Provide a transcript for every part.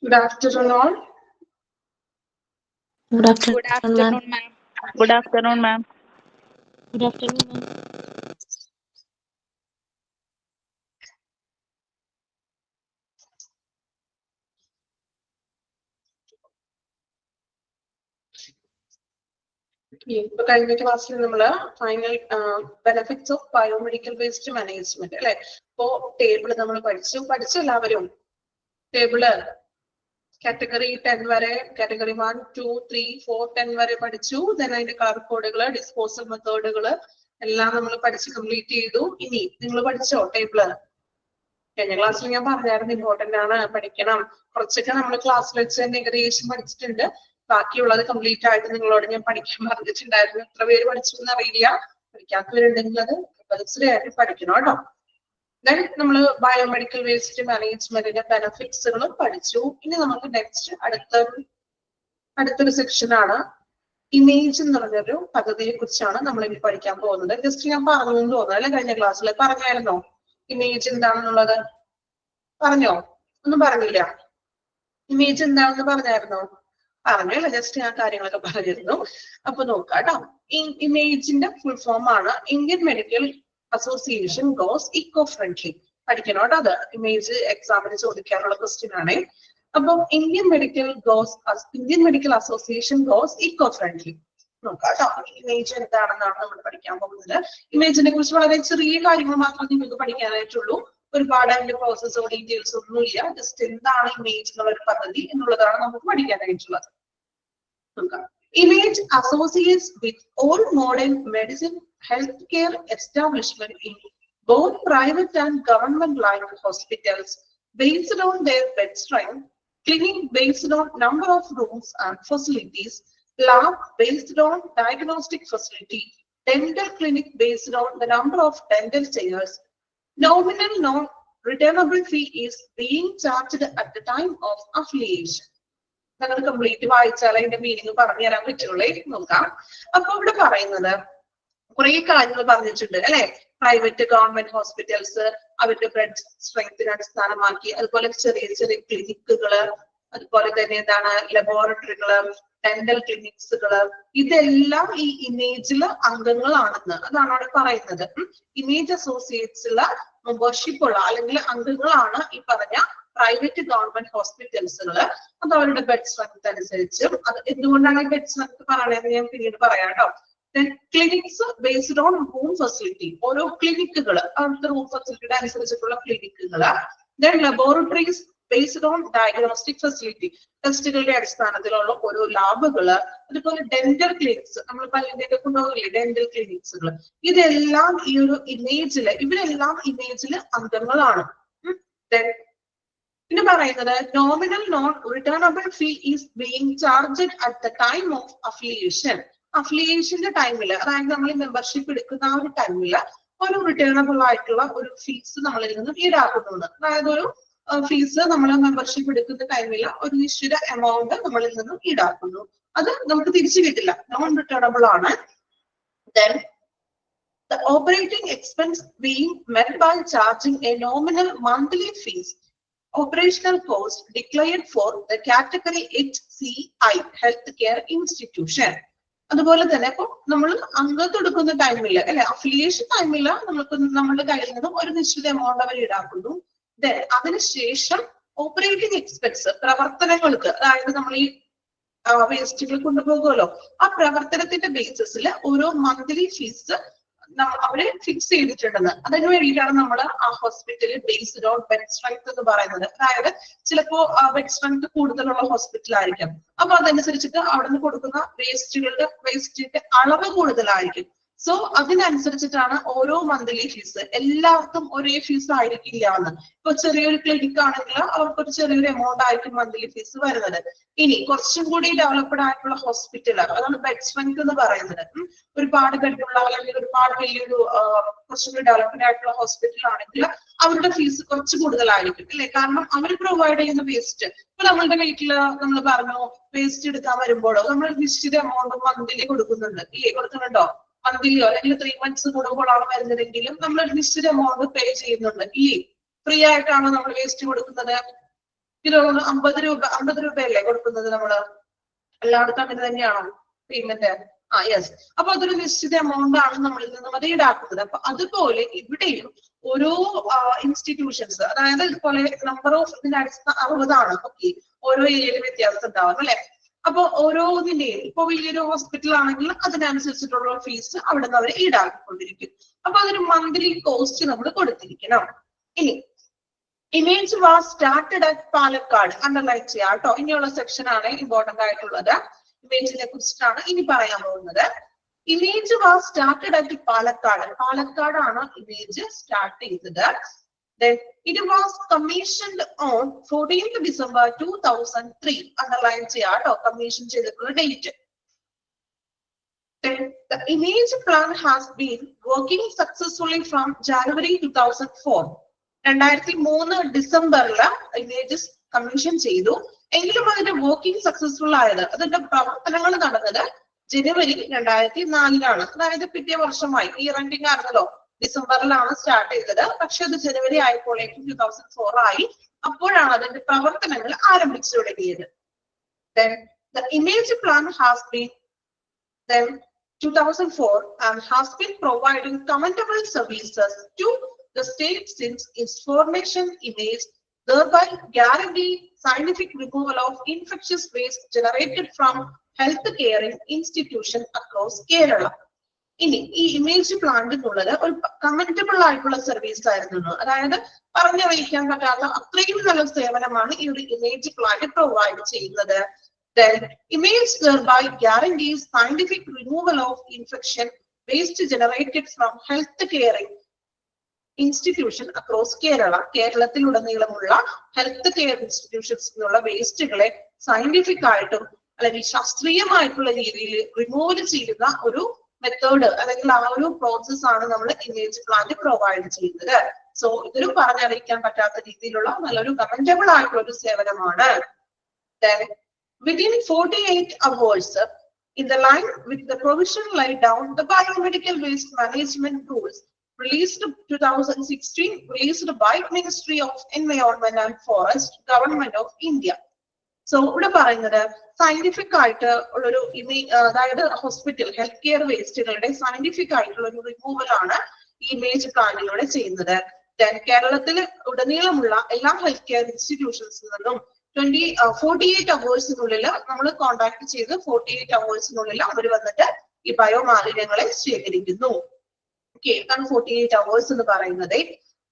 Good afternoon, all. Good afternoon, Good afternoon, ma'am. Good afternoon, ma'am. Good afternoon, ma'am. ഇപ്പൊ കഴിഞ്ഞ ക്ലാസ്സിൽ നമ്മള് final benefits of biomedical waste management അല്ലെ. ഇപ്പോ table നമ്മൾ പഠിച്ചു എല്ലാവരും ടേബിള് കാറ്റഗറി 10 വരെ, കാറ്റഗറി 1, 2, 3, 4, 10 വരെ പഠിച്ചു. ദെൻ അതിന്റെ കളർ കോഡുകള്, ഡിസ്പോസൽ മെത്തേഡുകള് എല്ലാം നമ്മൾ പഠിച്ച് കംപ്ലീറ്റ് ചെയ്തു. ഇനി നിങ്ങൾ പഠിച്ചോ ടേബിള്? കഴിഞ്ഞ ക്ലാസ്സിൽ ഞാൻ പറഞ്ഞായിരുന്നു ഇമ്പോർട്ടന്റ് ആണ്, പഠിക്കണം. കുറച്ചൊക്കെ നമ്മൾ ക്ലാസ്സിൽ വെച്ച് തന്നെ ഏകദേശം പഠിച്ചിട്ടുണ്ട്. ബാക്കിയുള്ളത് കംപ്ലീറ്റ് ആയിട്ട് നിങ്ങളോട് ഞാൻ പഠിക്കാൻ പറഞ്ഞിട്ടുണ്ടായിരുന്നു. എത്ര പേര് പഠിച്ചു എന്ന് അറിയില്ല. പഠിക്കാത്തവരുണ്ടെങ്കിൽ അത് കമ്പൽസറി ആയിട്ട് പഠിക്കണം കേട്ടോ. ദെൻ നമ്മൾ ബയോമെഡിക്കൽ വേസ്റ്റ് മാനേജ്മെന്റിന്റെ ബെനിഫിറ്റ്സുകളും പഠിച്ചു. ഇനി നമുക്ക് നെക്സ്റ്റ് അടുത്തൊരു സെക്ഷൻ ആണ് ഇമേജ് എന്ന് പറഞ്ഞൊരു പദ്ധതിയെ കുറിച്ചാണ് നമ്മൾ ഇനി പഠിക്കാൻ പോകുന്നത്. ജസ്റ്റ് ഞാൻ പറഞ്ഞു തോന്നുന്നു അല്ലെ, കഴിഞ്ഞ ക്ലാസ്സിൽ പറഞ്ഞായിരുന്നോ ഇമേജ് എന്താണെന്നുള്ളത്? പറഞ്ഞോ? ഒന്നും പറഞ്ഞില്ല. ഇമേജ് എന്താണെന്ന് പറഞ്ഞായിരുന്നോ? പറഞ്ഞു അല്ലെ, ജസ്റ്റ് ഞാൻ കാര്യങ്ങളൊക്കെ പറഞ്ഞിരുന്നു. അപ്പൊ നോക്കാം കേട്ടോ. ഇമേജിന്റെ ഫുൾ ഫോം ആണ് Indian medical association goes eco friendly. പഠിക്കണം കേട്ടോ. അത് ഇമേജ് എക്സാമിന് ചോദിക്കാനുള്ള ക്വസ്റ്റ്യൻ ആണ്. അപ്പം Indian medical association goes eco friendly. നോക്കാം കേട്ടോ. ഇമേജ് എന്താണെന്നാണ് നമ്മൾ പഠിക്കാൻ പോകുന്നത്. ഇമേജിനെ കുറിച്ച് വളരെ ചെറിയ കാര്യങ്ങൾ മാത്രമേ നിങ്ങൾക്ക് പഠിക്കാനായിട്ടുള്ളൂ. ഒരുപാട് അതിന്റെ പ്രോസസ്സോ ഡീറ്റെയിൽസ് ഒന്നുമില്ല. ജസ്റ്റ് എന്താണ് ഇമേജ് എന്നുള്ള ഒരു പദ്ധതി എന്നുള്ളതാണ് നമുക്ക് പഠിക്കാനായിട്ടുള്ളത്. Image associates with all modern medicine healthcare establishment in both private and government-like hospitals based on their bed strength, clinic based on number of rooms and facilities, lab based on diagnostic facility, dental clinic based on the number of dental chairs. Nominal non-returnable fee is being charged at the time of affiliation. ഞങ്ങൾ complete വായിച്ചാൽ അതിന്റെ meaning പറഞ്ഞു തരാൻ പറ്റുള്ളൂ. നോക്കാം. അപ്പൊ ഇവിടെ പറയുന്നത് കുറെ കാര്യങ്ങൾ പറഞ്ഞിട്ടുണ്ട് അല്ലെ. പ്രൈവറ്റ് ഗവൺമെന്റ് ഹോസ്പിറ്റൽസ് അവരുടെ ബ്രെഡ് സ്ട്രെങ്തിനെ അടിസ്ഥാനമാക്കി, അതുപോലെ ചെറിയ ചെറിയ ക്ലിനിക്കുകള്, അതുപോലെ തന്നെ എന്താണ് ലബോറട്ടറികള്, ഡെന്റൽ ക്ലിനിക്സുകള്, ഇതെല്ലാം ഈ ഇമേജില് അംഗങ്ങളാണെന്ന് അതാണ് അവിടെ പറയുന്നത്. ഇമേജ് അസോസിയേറ്റ്സിലെ മെമ്പർഷിപ്പ് ഉള്ള അല്ലെങ്കിൽ അംഗങ്ങളാണ് ഈ പറഞ്ഞ പ്രൈവറ്റ് ഗവൺമെന്റ് ഹോസ്പിറ്റൽസുകള്. അത് അവരുടെ ബെഡ് സ്ട്രെങ്ത് അനുസരിച്ചും, അത് എന്തുകൊണ്ടാണ് ബെഡ് സ്ട്രെങ്ത് പറയണതെന്ന് ഞാൻ പിന്നീട് പറയാം കേട്ടോ. Clinics based on room facility, ഓരോ ക്ലിനിക്കുകള് അവരുടെ റൂം ഫെസിലിറ്റിയുടെ അനുസരിച്ചിട്ടുള്ള ക്ലിനിക്കുകള്. Then laboratories based on diagnostic facility, ടെസ്റ്റുകളുടെ അടിസ്ഥാനത്തിലുള്ള ഓരോ ലാബുകള്. അതുപോലെ ഡെന്റൽ ക്ലിനിക്സ്, നമ്മൾ പല്ലിന്റെ കൊണ്ടുപോകില്ലേ ഡെന്റൽ ക്ലിനിക്സുകള്. ഇതെല്ലാം ഈ ഒരു ഇമേജില്, ഇവരെല്ലാം ഇമേജില് അംഗങ്ങളാണ്. പിന്നെ പറയുന്നത് nominal non returnable fee is being charged at the time of affiliation. അഫിലിയേഷന്റെ ടൈമില്, അതായത് നമ്മൾ മെമ്പർഷിപ്പ് എടുക്കുന്ന ആ ഒരു ടൈമില് ഒരു റിട്ടേണബിൾ ആയിട്ടുള്ള ഒരു ഫീസ് നമ്മളിൽ നിന്നും ഈടാക്കുന്നു. അതായത് ഒരു ഫീസ് നമ്മൾ മെമ്പർഷിപ്പ് എടുക്കുന്ന ടൈമിൽ ഒരു നിശ്ചിത എമൗണ്ട് നമ്മളിൽ നിന്നും ഈടാക്കുന്നു. അത് നമുക്ക് തിരിച്ചു കിട്ടില്ല, നോൺ റിട്ടേണബിൾ ആണ്. Then the operating expense being met by charging a nominal monthly fees, operational cost declared for the category HCI healthcare institution. അതുപോലെ തന്നെ ഇപ്പൊ നമ്മൾ അംഗത്വം എടുക്കുന്ന ടൈമില് അല്ലെ, അഫിലിയേഷൻ ടൈമില് നമ്മൾക്ക് നമ്മുടെ കയ്യിൽ നിന്നും ഒരു നിശ്ചിത എമൗണ്ട് അവർ ഈടാക്കുന്നു. ദെൻ അതിനുശേഷം ഓപ്പറേറ്റിംഗ് എക്സ്പെൻസ്, പ്രവർത്തനങ്ങൾക്ക്, അതായത് നമ്മൾ ഈ വേസ്റ്റുകൾ കൊണ്ടുപോകുമല്ലോ, ആ പ്രവർത്തനത്തിന്റെ ബേസിസിൽ ഓരോ മന്ത്ലി ഫീസ് അവര് ഫിക്സ് ചെയ്തിട്ടുണ്ടെന്ന്. അതിനു വേണ്ടിയിട്ടാണ് നമ്മൾ ആ ഹോസ്പിറ്റലിൽ ബേസ്ഡ് ഓൺ ബെഡ് സ്ട്രെങ്ത് എന്ന് പറയുന്നത്. അതായത് ചിലപ്പോ ബെഡ് സ്ട്രെങ്ത് കൂടുതലുള്ള ഹോസ്പിറ്റൽ ആയിരിക്കും. അപ്പൊ അതനുസരിച്ചിട്ട് അവിടെ നിന്ന് കൊടുക്കുന്ന വേസ്റ്റിന്റെ അളവ് കൂടുതലായിരിക്കും. സോ അതിനനുസരിച്ചിട്ടാണ് ഓരോ മന്ത്ലി ഫീസ്. എല്ലാവർക്കും ഒരേ ഫീസ് ആയിരിക്കില്ല എന്ന്. ഇപ്പൊ ചെറിയൊരു ക്ലിനിക് ആണെങ്കിൽ അവർക്കൊരു ചെറിയൊരു എമൗണ്ട് ആയിരിക്കും മന്ത്ലി ഫീസ് വരുന്നത്. ഇനി കുറച്ചും കൂടി ഡെവലപ്ഡ് ആയിട്ടുള്ള ഹോസ്പിറ്റൽ, അതാണ് ബെഡ് സ്ട്രെങ്ത് എന്ന് പറയുന്നത്. ഒരുപാട് ബെഡുള്ള അല്ലെങ്കിൽ ഒരുപാട് വലിയൊരു കുറച്ചും കൂടി ഡെവലപ്ഡ് ആയിട്ടുള്ള ഹോസ്പിറ്റൽ ആണെങ്കിൽ അവരുടെ ഫീസ് കുറച്ച് കൂടുതലായിരിക്കും അല്ലെ. കാരണം അവർ പ്രൊവൈഡ് ചെയ്യുന്ന വേസ്റ്റ്, ഇപ്പൊ നമ്മളുടെ വീട്ടില് നമ്മൾ പറഞ്ഞു വേസ്റ്റ് എടുക്കാൻ വരുമ്പോഴോ നമ്മൾ നിശ്ചിത എമൗണ്ട് മന്ത്ലി കൊടുക്കുന്നുണ്ട് ഇല്ലേ, കൊടുക്കുന്നുണ്ടോ? മന്ത്ലിയോ അല്ലെങ്കിൽ 3 months കൂടുമ്പോഴാണ് വരുന്നതെങ്കിലും നമ്മൾ ഒരു നിശ്ചിത എമൗണ്ട് പേ ചെയ്യുന്നുണ്ട് ഇല്ലേ. ഫ്രീ ആയിട്ടാണ് നമ്മൾ വേസ്റ്റ് കൊടുക്കുന്നത്. ഇത് 50 രൂപയല്ലേ കൊടുക്കുന്നത് നമ്മള്? എല്ലായിടത്തും അങ്ങനെ തന്നെയാണോ പേയ്മെന്റ്? യെസ്. അപ്പൊ അതൊരു നിശ്ചിത എമൗണ്ട് ആണ് നമ്മളിൽ നിന്നും അത് ഈടാക്കുന്നത്. അപ്പൊ അതുപോലെ ഇവിടെയും ഓരോ ഇൻസ്റ്റിറ്റ്യൂഷൻസ്, അതായത് ഇതുപോലെ നമ്പർ ഓഫ് ഇതിന്റെ അടിസ്ഥാന 60 ആണ്. ഓക്കെ, ഓരോ ഏരിയയിലും വ്യത്യാസം ഉണ്ടാവും അല്ലെ? അപ്പൊ ഓരോന്നിന്റെയും ഇപ്പൊ വലിയൊരു ഹോസ്പിറ്റൽ ആണെങ്കിൽ അതിനനുസരിച്ചിട്ടുള്ള ഫീസ് അവിടെ നിന്ന് അവർ ഈടാക്കിക്കൊണ്ടിരിക്കും. അപ്പൊ അതൊരു മന്ത്ലി കോസ്റ്റ് നമ്മൾ കൊടുത്തിരിക്കണം. ഇനി image was started at Palakkad, underline ചെയ്യാം കേട്ടോ. ഇനിയുള്ള സെക്ഷൻ ആണ് ഇമ്പോർട്ടന്റ് ആയിട്ടുള്ളത്. ഇമേജിനെ കുറിച്ചിട്ടാണ് ഇനി പറയാൻ പോകുന്നത്. Image was started at Palakkad. പാലക്കാടാണ് ഇമേജ് സ്റ്റാർട്ട് ചെയ്തത്. Then it was commissioned on 14th December 2003. Underline ചെയ്യാം കേട്ടോ, കമ്മീഷൻ ചെയ്തിട്ടുള്ള date. Then the image plan has been working successfully from January 2004. 2003 ഡിസംബറില് images commission ചെയ്തു. എങ്കിലും അതിന്റെ വർക്കിംഗ് സക്സസ്ഫുൾ ആയത്, അതിന്റെ പ്രവർത്തനങ്ങൾ നടന്നത് ജനുവരി 2004 അതായത് പിറ്റേ വർഷമായി. ഈ റെന്റിംഗ് ആയിരുന്നല്ലോ, ഡിസംബറിലാണ് സ്റ്റാർട്ട് ചെയ്തത്. പക്ഷെ അത് ജനുവരി ആയപ്പോഴേക്കും 2004 ആയി. അപ്പോഴാണ് അതിന്റെ പ്രവർത്തനങ്ങൾ ആരംഭിച്ചു തുടങ്ങിയത്. Then the image plan has been 2004 and has been providing commendable services to the state since its formation. Image thereby guarantee scientific removal of infectious waste generated from health care institutions across Kerala. ഇനി ഈ image പ്ലാന്റിനുള്ളത് ഒരു commendable ആയിട്ടുള്ള service ആയിരുന്നു. അതായത് പറഞ്ഞറിയിക്കാൻ പറ്റാത്ത അത്രയും നല്ല സേവനമാണ് ഈ ഒരു ഇമേജ് പ്ലാന്റ് പ്രൊവൈഡ് ചെയ്യുന്നത്. Then image thereby guarantees scientific removal of infection waste generated from health care institution across Kerala. കേരളത്തിലുടനീളമുള്ള ഹെൽത്ത് കെയർ ഇൻസ്റ്റിറ്റ്യൂഷൻസിലുള്ള വേസ്റ്റുകളെ സയന്റിഫിക് ആയിട്ടും അല്ലെങ്കിൽ ശാസ്ത്രീയമായിട്ടുള്ള രീതിയിൽ റിമൂവ് ചെയ്യുന്ന ഒരു മെത്തേഡ് അല്ലെങ്കിൽ ആ ഒരു പ്രോസസ് ആണ് നമ്മൾ ഇമേജ് പ്ലാന്റ് പ്രൊവൈഡ് ചെയ്യുന്നത്. സോ ഇതൊരു പറഞ്ഞറിയിക്കാൻ പറ്റാത്ത രീതിയിലുള്ള നല്ലൊരു കമന്റബിൾ ആയിട്ടുള്ള ഒരു സേവനമാണ്. Then within 48 hours, in the line with the provision laid down, the biomedical waste management rules released 2016 released by Ministry of Environment and Forest, Government of India. So ഇവിടെ പറയുന്നത് സയന്റിഫിക് ആയിട്ട് ഉള്ളൊരു അതായത് ഹോസ്പിറ്റൽ ഹെൽത്ത് കെയർ വേസ്റ്റുകളുടെ സയന്റിഫിക് ആയിട്ടുള്ള ഒരു removal ആണ് ഈ image പ്ലാനിലൂടെ ചെയ്യുന്നത്. കേരളത്തിൽ ഉടനീളമുള്ള എല്ലാ ഹെൽത്ത് കെയർ ഇൻസ്റ്റിറ്റ്യൂഷൻസിൽ നിന്നും 48 അവേഴ്സിനുള്ളിൽ നമ്മൾ കോൺടാക്ട് ചെയ്ത് 48 അവേഴ്സിനുള്ളിൽ അവർ വന്നിട്ട് ഈ ബയോമാലിന്യങ്ങളെ ശേഖരിക്കുന്നു. ഓക്കെ, ഇതാണ് 48 അവേഴ്സ് എന്ന് പറയുന്നത്.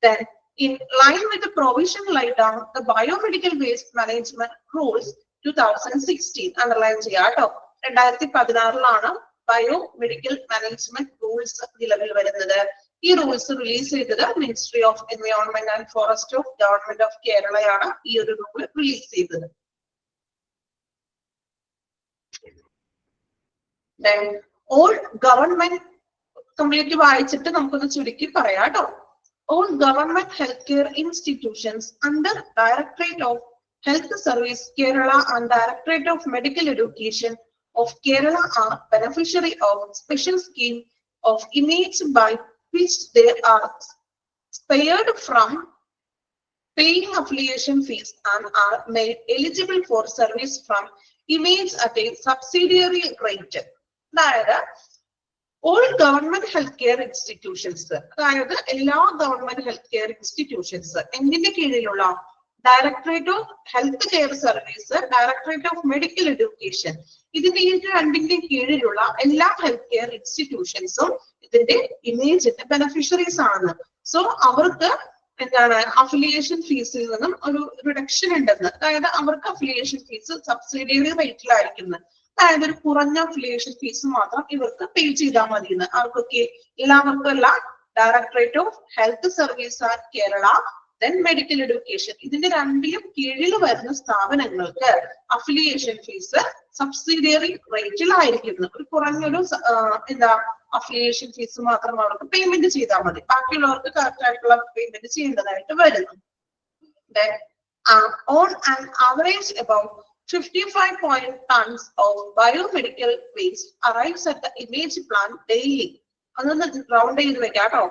Then in line with the provision laid down the biomedical waste management rules 2016, underline ചെയ്യാം കേട്ടോ. 2016 ബയോമെഡിക്കൽ മാനേജ്മെന്റ് റൂൾസ് നിലവിൽ വരുന്നത്. ഈ റൂൾസ് റിലീസ് ചെയ്തത് ministry of environment and forest of government of കേരളയാണ് ഈ ഒരു റൂൾ റിലീസ് ചെയ്തത്. Then all government കംപ്ലീറ്റ് വായിച്ചിട്ട് നമുക്കൊന്ന് ചുരുക്കി പറയാം കേട്ടോ. All government healthcare institutions under Directorate of Health Service Kerala and Directorate of Medical Education of Kerala are beneficiary of special scheme of image by which they are spared from paying affiliation fees and are made eligible for service from image at a subsidiary rate. അതായത് all government healthcare institutions, അതായത് എല്ലാ government health care institutions എന്തിന്റെ കീഴിലുള്ള directorate of health care service, directorate of medical education, ഇതിന്റെ ഈ രണ്ടിന്റെ കീഴിലുള്ള എല്ലാ ഹെൽത്ത് കെയർ ഇൻസ്റ്റിറ്റ്യൂഷൻസും ഇതിന്റെ ഇമേജിന്റെ ബെനിഫിഷ്യറീസ് ആണ്. സോ അവർക്ക് എന്താണ് അഫിലിയേഷൻ ഫീസിൽ നിന്നും ഒരു റിഡക്ഷൻ ഉണ്ടെന്ന്. അതായത് അവർക്ക് അഫിലിയേഷൻ ഫീസ് സബ്സിഡിയറി റേറ്റിലായിരിക്കുന്നത്. അതായത് ഒരു കുറഞ്ഞ അഫിലിയേഷൻ ഫീസ് മാത്രം ഇവർക്ക് പേ ചെയ്താൽ മതി എന്ന്. അവർക്കൊക്കെ എല്ലാവർക്കും അല്ല. Directorate of health service and Kerala, then medical education, ഇതിന്റെ രണ്ടിലും കീഴിൽ വരുന്ന സ്ഥാപനങ്ങൾക്ക് അഫിലിയേഷൻ ഫീസ് സബ്സിഡിയറി റേറ്റിലായിരിക്കുന്നു. ഒരു കുറഞ്ഞൊരു അഫിലിയേഷൻ ഫീസ് മാത്രം അവർക്ക് പേയ്മെന്റ് ചെയ്താൽ മതി. ബാക്കിയുള്ളവർക്ക് കറക്റ്റ് ആയിട്ടുള്ള പേയ്മെന്റ് ചെയ്യേണ്ടതായിട്ട് വരുന്നു. On an average about 55 tons of biomedical waste arrives at the image plant daily. അതൊന്ന് റൗണ്ട് ചെയ്ത് വെക്കാം കേട്ടോ.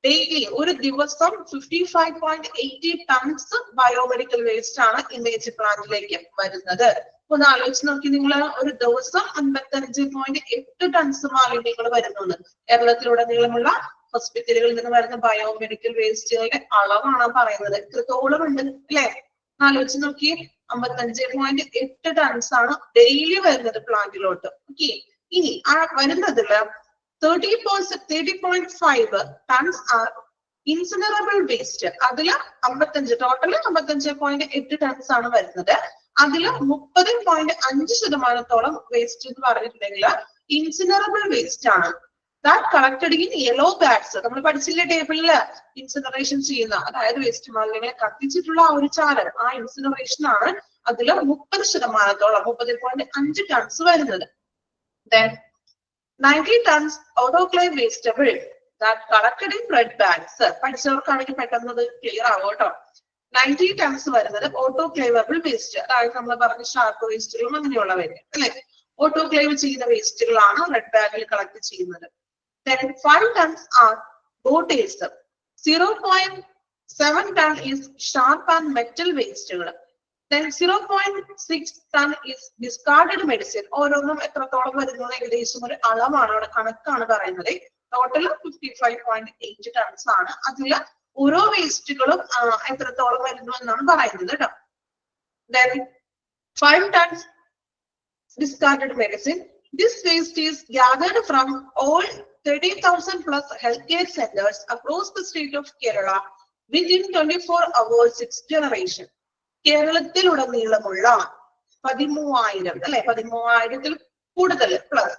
ഡെയിലി ഒരു ദിവസം 55.80 ടൺസ് ബയോമെഡിക്കൽ വേസ്റ്റ് ആണ് ഇമേജ് പ്ലാന്റിലേക്ക് വരുന്നത്. ഒന്ന് ആലോചിച്ച് നോക്കി, നിങ്ങൾ ഒരു ദിവസം 55.8 ടൺസ് മാലിന്യങ്ങൾ വരുന്നുണ്ട്. കേരളത്തിലുടനീളമുള്ള ഹോസ്പിറ്റലുകളിൽ നിന്ന് വരുന്ന ബയോമെഡിക്കൽ വേസ്റ്റുകളുടെ അളവാണ് പറയുന്നത്. എത്രത്തോളം ഉണ്ട് അല്ലെ? ആലോചിച്ച് നോക്കി, 55.8 ടൺസ് ആണ് ഡെയിലി വരുന്നത് പ്ലാന്റിലോട്ട്. ഓക്കെ, ഇനി ആ വരുന്നതില് 30.5 ടൺസ് ആർ ഇൻസിനറബിൾ വേസ്റ്റ്. അതില് 55 ടോട്ടല് 55.8 ടൺസ് ആണ് വരുന്നത്. അതില് 30.5% വേസ്റ്റ് എന്ന് പറഞ്ഞിട്ടുണ്ടെങ്കിൽ ഇൻസിനറബിൾ വേസ്റ്റ് ആണ്. That collected in yellow bags. നമ്മൾ പഠിച്ചില്ലേ ടേബിളില്, ഇൻസിനറേഷൻ ചെയ്യുന്ന, അതായത് വേസ്റ്റ് മാലിന്യങ്ങളെ കത്തിച്ചിട്ടുള്ള ആ ഒരു ചാരം, ആ ഇൻസിനറേഷൻ ആണ് അതില് 30%, 30.5 ടൺസ് വരുന്നത്. Then 90 tons autoclave wasteable that collected in red bags. പഠിച്ചവർക്കാണെങ്കിൽ പെട്ടെന്ന് ക്ലിയർ ആവും കേട്ടോ. 90 ടൺസ് വരുന്നത് ഓട്ടോക്ലേവബിൾ വേസ്റ്റ്, അതായത് നമ്മൾ പറഞ്ഞ ഷാർപ്പ് വേസ്റ്റുകളും അങ്ങനെയുള്ളവര് അല്ലെ, ഓട്ടോക്ലേവ് ചെയ്യുന്ന വേസ്റ്റുകളാണ് റെഡ് ബാഗിൽ കളക്ട് ചെയ്യുന്നത്. Then 5 tons are bottles. 0.7 ton is sharp and metal wasteകൾ. Then 0.6 ton is discarded medicine. ഓരോന്നും എത്രത്തോളം വരുന്നത് ഏകദേശം ഒരു അളവാണ്, അവിടെ കണക്കാണ് പറയുന്നത്. ടോട്ടൽ 55.8 ടൺസ് ആണ്. അതില് ഓരോ വേസ്റ്റുകളും എത്രത്തോളം വരുന്നു എന്നാണ് പറയുന്നത് കേട്ടോ. Then 5 tons discarded medicine. This waste is gathered from all 30,000 plus healthcare centers across the state of Kerala within 24 hours 6 generation. കേരളത്തിലുടനീളമുള്ള 13,000 അല്ലെ, 13,000 കൂടുതൽ പ്ലസ്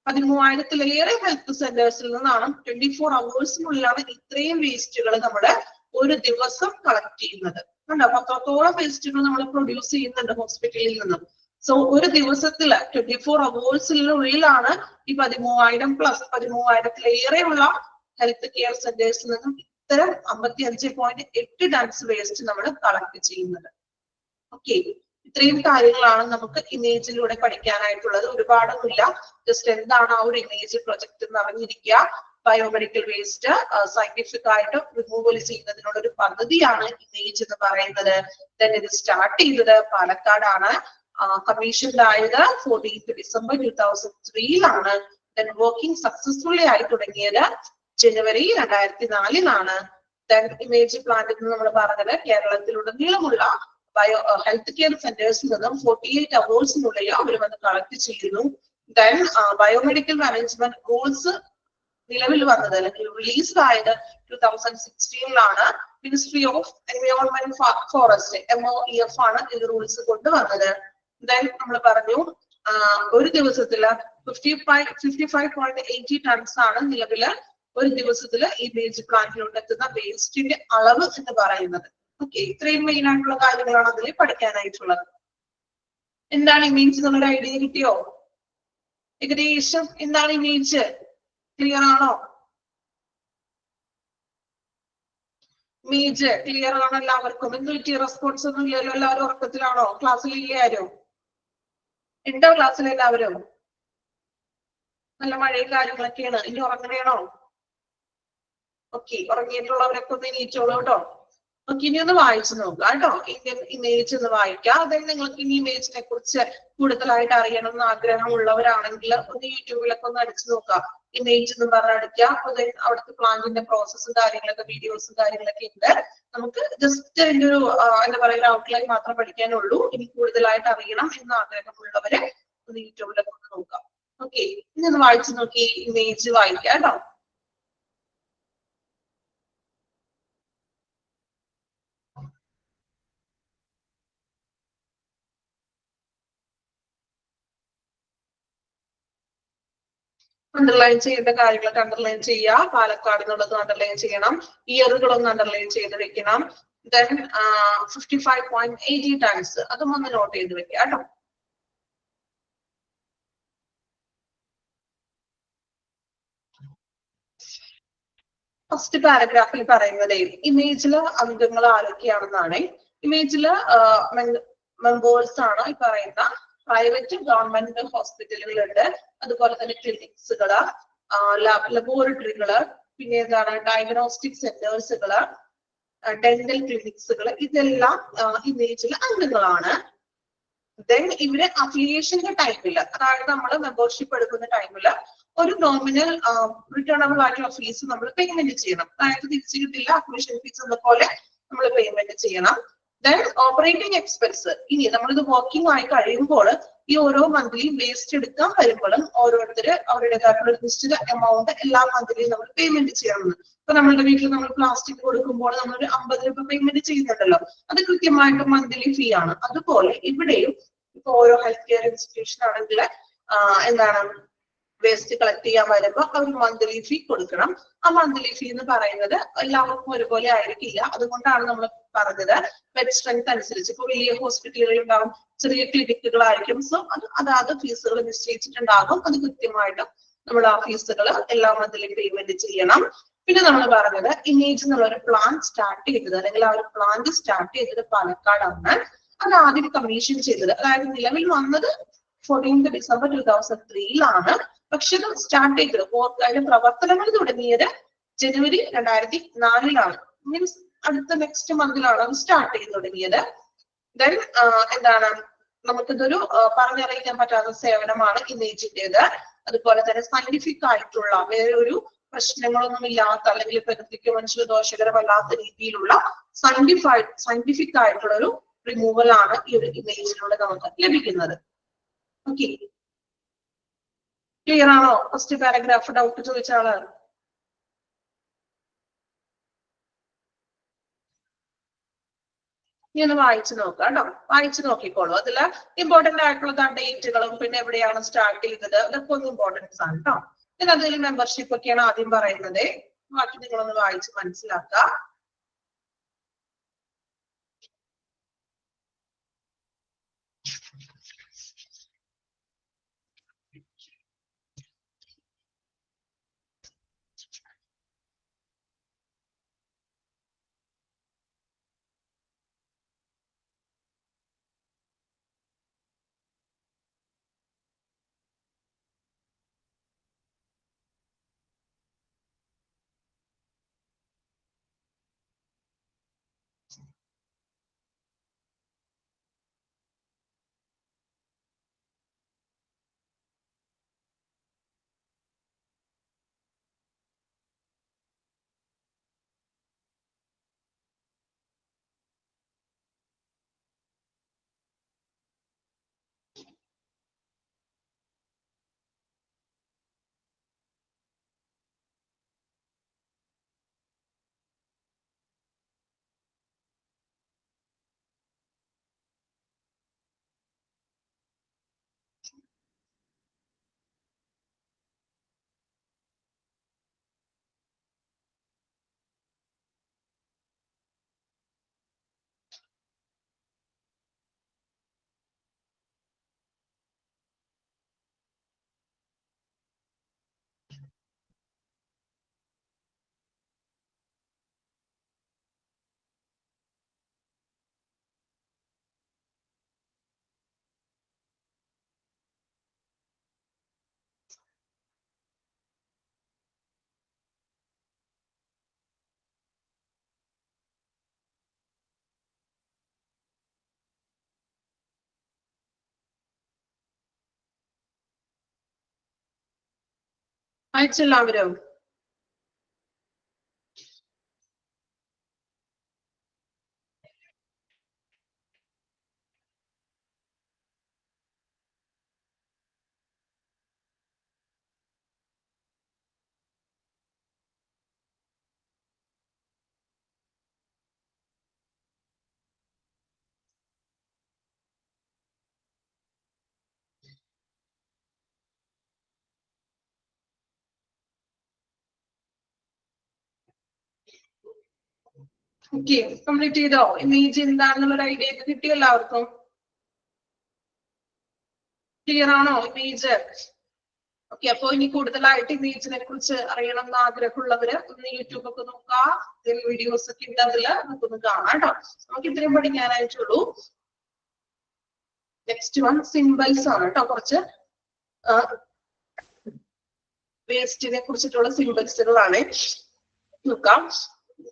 13,000-ലേറെ ഹെൽത്ത് സെന്റേഴ്സിൽ നിന്നാണ് 24 അവേഴ്സിനുള്ളിലാണ് ഇത്രയും വേസ്റ്റുകൾ നമ്മുടെ ഒരു ദിവസം കളക്ട് ചെയ്യുന്നത്. കണ്ടോ, 10ഓളം വേസ്റ്റുകൾ നമ്മൾ പ്രൊഡ്യൂസ് ചെയ്യുന്നുണ്ട് ഹോസ്പിറ്റലിൽ നിന്നും. സോ ഒരു ദിവസത്തില് 24 അവേഴ്സിനുള്ളിലാണ് ഈ 13,000 പ്ലസ് 13,000-ലേറെയുള്ള ഹെൽത്ത് കെയർ സെന്റേഴ്സിൽ നിന്നും ഇത്തരം 55.8 ടൺസ് വേസ്റ്റ് നമ്മൾ കളക്ട് ചെയ്യുന്നത്. ഓക്കെ, ഇത്രയും കാര്യങ്ങളാണ് നമുക്ക് ഇമേജിലൂടെ പഠിക്കാനായിട്ടുള്ളത്. ഒരുപാടൊന്നുമില്ല, ജസ്റ്റ് എന്താണ് ആ ഒരു ഇമേജ് പ്രൊജക്ട് എന്ന് അറിഞ്ഞിരിക്കുക. ബയോമെഡിക്കൽ വേസ്റ്റ് സയന്റിഫിക് ആയിട്ട് റിമൂവൽ ചെയ്യുന്നതിനുള്ള ഒരു പദ്ധതിയാണ് ഇമേജ് എന്ന് പറയുന്നത്. ദെൻ ഇത് സ്റ്റാർട്ട് ചെയ്തത് പാലക്കാടാണ്. കമ്മീഷൻഡ് ആയത് 14th December 2003 then working successfully ആയി തുടങ്ങിയത് January 2004. ദെൻ ഇമേജ് പ്ലാന്റിൽ നിന്ന് നമ്മൾ പറഞ്ഞത് കേരളത്തിലുടനീളമുള്ള ഹെൽത്ത് കെയർ സെന്റേഴ്സിൽ നിന്നും 48 അവേഴ്സിനുള്ളിൽ അവർ വന്ന് കളക്ട് ചെയ്യുന്നു. ദെൻ ബയോമെഡിക്കൽ മാനേജ്മെന്റ് റൂൾസ് നിലവിൽ വന്നത് അല്ലെങ്കിൽ റിലീസ്ഡ് ആയത് 2016 ministry of environment forest MOEF ആണ് ഇത് റൂൾസ് കൊണ്ടുവന്നത്. ദെൻ നമ്മൾ പറഞ്ഞു ഒരു ദിവസത്തില് 55.80 ടൺസ് ആണ് നിലവില് ഒരു ദിവസത്തില് ഇമേജ് പ്ലാന്റിലോട്ട് എത്തുന്ന വേസ്റ്റിന്റെ അളവ് എന്ന് പറയുന്നത്. ഓക്കെ, ഇത്രയും മെയിൻ ആയിട്ടുള്ള കാര്യങ്ങളാണ് അതിൽ പഠിക്കാനായിട്ടുള്ളത്. എന്താണ് ഇമേജ് എന്നുള്ളൊരു ഐഡിയ കിട്ടിയോ? ഏകദേശം എന്താണ് ഇമേജ് ക്ലിയർ ആണോ? ഇമേജ് ക്ലിയർ ആണോ എല്ലാവർക്കും? എന്ത് പറ്റി? റെസ്പോൺസ് ഒന്നും ഇല്ലല്ലോ, എല്ലാവരും ഉറക്കത്തിലാണോ? ക്ലാസ്സിൽ ഇല്ലേ ആരും? ഉണ്ടോ ക്ലാസ്സിൽ എല്ലാവരും? നല്ല മഴയും കാര്യങ്ങളൊക്കെയാണ്, ഇനി ഉറങ്ങണേണോ? ഓക്കെ, ഉറങ്ങിയിട്ടുള്ളവരൊക്കെ ഒന്ന് എണീറ്റോളൂ കേട്ടോ. ഓക്കെ, ഇനി ഒന്ന് വായിച്ചു നോക്കുക കേട്ടോ. ഇന്ത്യൻ ഇമേജ് ഒന്ന് വായിക്കാം. അതായത് നിങ്ങൾക്ക് ഇനി ഇമേജിനെ കുറിച്ച് കൂടുതലായിട്ട് അറിയണം എന്ന് ആഗ്രഹമുള്ളവരാണെങ്കിൽ ഒന്ന് യൂട്യൂബിലൊക്കെ ഒന്ന് അടിച്ചു നോക്കാം. ഇമേജ് എന്ന് പറഞ്ഞടിക്കുക. അതായത് അവിടുത്തെ പ്ലാന്റിന്റെ പ്രോസസ്സും കാര്യങ്ങളൊക്കെ വീഡിയോസും കാര്യങ്ങളൊക്കെ ഉണ്ട്. നമുക്ക് ജസ്റ്റ് അതിന്റെ ഒരു എന്താ പറയുക ഔട്ട്ലൈൻ മാത്രം പഠിക്കാനുള്ളൂ. ഇനി കൂടുതലായിട്ട് അറിയണം എന്ന് ആഗ്രഹമുള്ളവരെ ഒന്ന് യൂട്യൂബിലൊക്കെ ഒന്ന് നോക്കാം. ഓക്കെ, ഇനി ഒന്ന് വായിച്ചു നോക്കി ഇമേജ് വായിക്കാം കേട്ടോ. അണ്ടർലൈൻ ചെയ്യേണ്ട കാര്യങ്ങളൊക്കെ അണ്ടർലൈൻ ചെയ്യുക. പാലക്കാട് എന്നുള്ളത് അണ്ടർലൈൻ ചെയ്യണം. ഇയറുകളൊന്ന് അണ്ടർലൈൻ ചെയ്ത് വെക്കണം. ദെൻ 55.80 ടൺസ് അതും ഒന്ന് നോട്ട് ചെയ്ത് വെക്കുക കേട്ടോ. ഫസ്റ്റ് പാരഗ്രാഫിൽ പറയുന്നത് ഇമേജില് അംഗങ്ങൾ ആരൊക്കെയാണെന്നാണ്. ഇമേജില് മെമ്പേഴ്സ് ആണ് ഈ പറയുന്ന പ്രൈവറ്റ് ഗവൺമെന്റ് ഹോസ്പിറ്റലുകളുണ്ട്, അതുപോലെ തന്നെ ക്ലിനിക്സുകള്, ലബോറട്ടറികള്, പിന്നെ എന്താണ് ഡയഗ്നോസ്റ്റിക് സെന്റേഴ്സുകള്, ഡെന്റൽ ക്ലിനിക്സുകൾ, ഇതെല്ലാം ഇമേജിൽ അംഗങ്ങളാണ്. ദെൻ ഇവര് അഫിലിയേഷന്റെ ടൈമില്, അതായത് നമ്മൾ മെമ്പർഷിപ്പ് എടുക്കുന്ന ടൈമില് ഒരു നോമിനൽ റിട്ടേണബിൾ ആയിട്ടുള്ള ഫീസ് നമ്മൾ പേയ്മെന്റ് ചെയ്യണം. അതായത് തിരിച്ചു കിട്ടില്ല, അഡ്മിഷൻ ഫീസ് എന്ന പോലെ നമ്മൾ പേയ്മെന്റ് ചെയ്യണം. ദെൻ ഓപ്പറേറ്റിംഗ് എക്സ്പെൻസ്, ഇനി നമ്മളിത് വർക്കിംഗ് ആയി കഴിയുമ്പോൾ ഈ ഓരോ മന്ത്ലിയും വേസ്റ്റ് എടുക്കാൻ വരുമ്പോഴും ഓരോരുത്തർ അവരുടേതായിട്ടുള്ള നിശ്ചിത എമൗണ്ട് എല്ലാ മന്ത്ലിയും നമ്മൾ പേയ്മെന്റ് ചെയ്യണം. ഇപ്പൊ നമ്മളുടെ വീട്ടിൽ നമ്മൾ പ്ലാസ്റ്റിക് കൊടുക്കുമ്പോൾ നമ്മളൊരു 50 രൂപ പേയ്മെന്റ് ചെയ്യുന്നുണ്ടല്ലോ, അത് കൃത്യമായിട്ട് മന്ത്ലി ഫീ ആണ്. അതുപോലെ ഇവിടെയും ഇപ്പൊ ഓരോ ഹെൽത്ത് കെയർ ഇൻസ്റ്റിറ്റ്യൂഷൻ ആണെങ്കിൽ എന്താണ് വേസ്റ്റ് കളക്ട് ചെയ്യാൻ വരുമ്പോൾ അവർ മന്ത്ലി ഫീ കൊടുക്കണം. ആ മന്ത്ലി ഫീ എന്ന് പറയുന്നത് എല്ലാവർക്കും ഒരുപോലെ ആയിരിക്കില്ല. അതുകൊണ്ടാണ് നമ്മൾ പറഞ്ഞത് ബെഡ് സ്ട്രെങ്ത് അനുസരിച്ച്. ഇപ്പൊ വലിയ ഹോസ്പിറ്റലുകൾ ഉണ്ടാവും, ചെറിയ ക്ലിനിക്കുകളായിരിക്കും. സോ അതാത് ഫീസുകൾ നിശ്ചയിച്ചിട്ടുണ്ടാകും. അത് കൃത്യമായിട്ടും നമ്മൾ ആ ഫീസുകൾ എല്ലാ മന്ത്ലി പേയ്മെന്റ് ചെയ്യണം. പിന്നെ നമ്മൾ പറഞ്ഞത് ഇമേജ് എന്നുള്ള ഒരു പ്ലാൻ സ്റ്റാർട്ട് ചെയ്തത്, അല്ലെങ്കിൽ ആ ഒരു പ്ലാന്റ് സ്റ്റാർട്ട് ചെയ്തത് പാലക്കാടാണ്. അത് ആദ്യം കമ്മീഷൻ ചെയ്തത്, അതായത് നിലവിൽ വന്നത് 14 ഡിസംബർ 2003 പക്ഷെ അത് സ്റ്റാർട്ട് ചെയ്തത് അതിന്റെ പ്രവർത്തനങ്ങൾ തുടങ്ങിയത് ജനുവരി 2004 മീൻസ് അടുത്ത നെക്സ്റ്റ് മന്തിലാണ് അത് സ്റ്റാർട്ട് ചെയ്ത് തുടങ്ങിയത്. ദെൻ എന്താണ് നമുക്കിതൊരു പറഞ്ഞറിയിക്കാൻ പറ്റാത്ത സേവനമാണ് ഇമേജിന്റേത്. അതുപോലെ തന്നെ സയന്റിഫിക് ആയിട്ടുള്ള വേറെ ഒരു പ്രശ്നങ്ങളൊന്നും ഇല്ലാത്ത, അല്ലെങ്കിൽ പ്രകൃതിക്ക് മനുഷ്യ ദോഷകരമല്ലാത്ത രീതിയിലുള്ള സയന്റിഫിക് ആയിട്ടുള്ള ഒരു റിമൂവൽ ആണ് ഈ ഒരു ഇമേജിലൂടെ നമുക്ക് ലഭിക്കുന്നത്. ഓക്കെ, ക്ലിയർ ആണോ? ഫസ്റ്റ് പാരഗ്രാഫ് ഡൗട്ട് ചോദിച്ച ആള് ഇനി ഒന്ന് വായിച്ചു നോക്കാം കേട്ടോ. വായിച്ചു നോക്കിക്കോളൂ. അതില് ഇമ്പോർട്ടന്റ് ആയിട്ടുള്ള ഡേറ്റുകളും പിന്നെ എവിടെയാണ് സ്റ്റാർട്ട് ചെയ്തത് അതൊക്കെ ഒന്ന് ഇമ്പോർട്ടൻസ് ആണ് കേട്ടോ. പിന്നെ അതിൽ മെമ്പർഷിപ്പ് ഒക്കെയാണ് ആദ്യം പറയുന്നത്. ബാക്കി നിങ്ങളൊന്ന് വായിച്ച് മനസ്സിലാക്കുക. അയച്ചെല്ലാവരും ഓക്കെ, കംപ്ലീറ്റ് ചെയ്തോ? ഇമേജ് എന്താണെന്നുള്ള ഐഡിയ ഒക്കെ കിട്ടിയോ എല്ലാവർക്കും? ക്ലിയർ ആണോ ഇമേജ്? ഓക്കെ, അപ്പൊ ഇനി കൂടുതലായിട്ട് ഇമേജിനെ കുറിച്ച് അറിയണം എന്ന് ആഗ്രഹമുള്ളവര് ഒന്ന് യൂട്യൂബ് ഒക്കെ നോക്കുക. വീഡിയോസ് ഒക്കെ ഉണ്ട്, അതില് നമുക്കൊന്ന് കാണാം കേട്ടോ. നമുക്ക് ഇത്രയും പഠിക്കാനായിട്ടുള്ളൂ. നെക്സ്റ്റ് വൺ സിംബൽസ് ആണ് കേട്ടോ. കുറച്ച് വേസ്റ്റിനെ കുറിച്ചിട്ടുള്ള സിംബൽസുകളാണ്. നോക്കാം.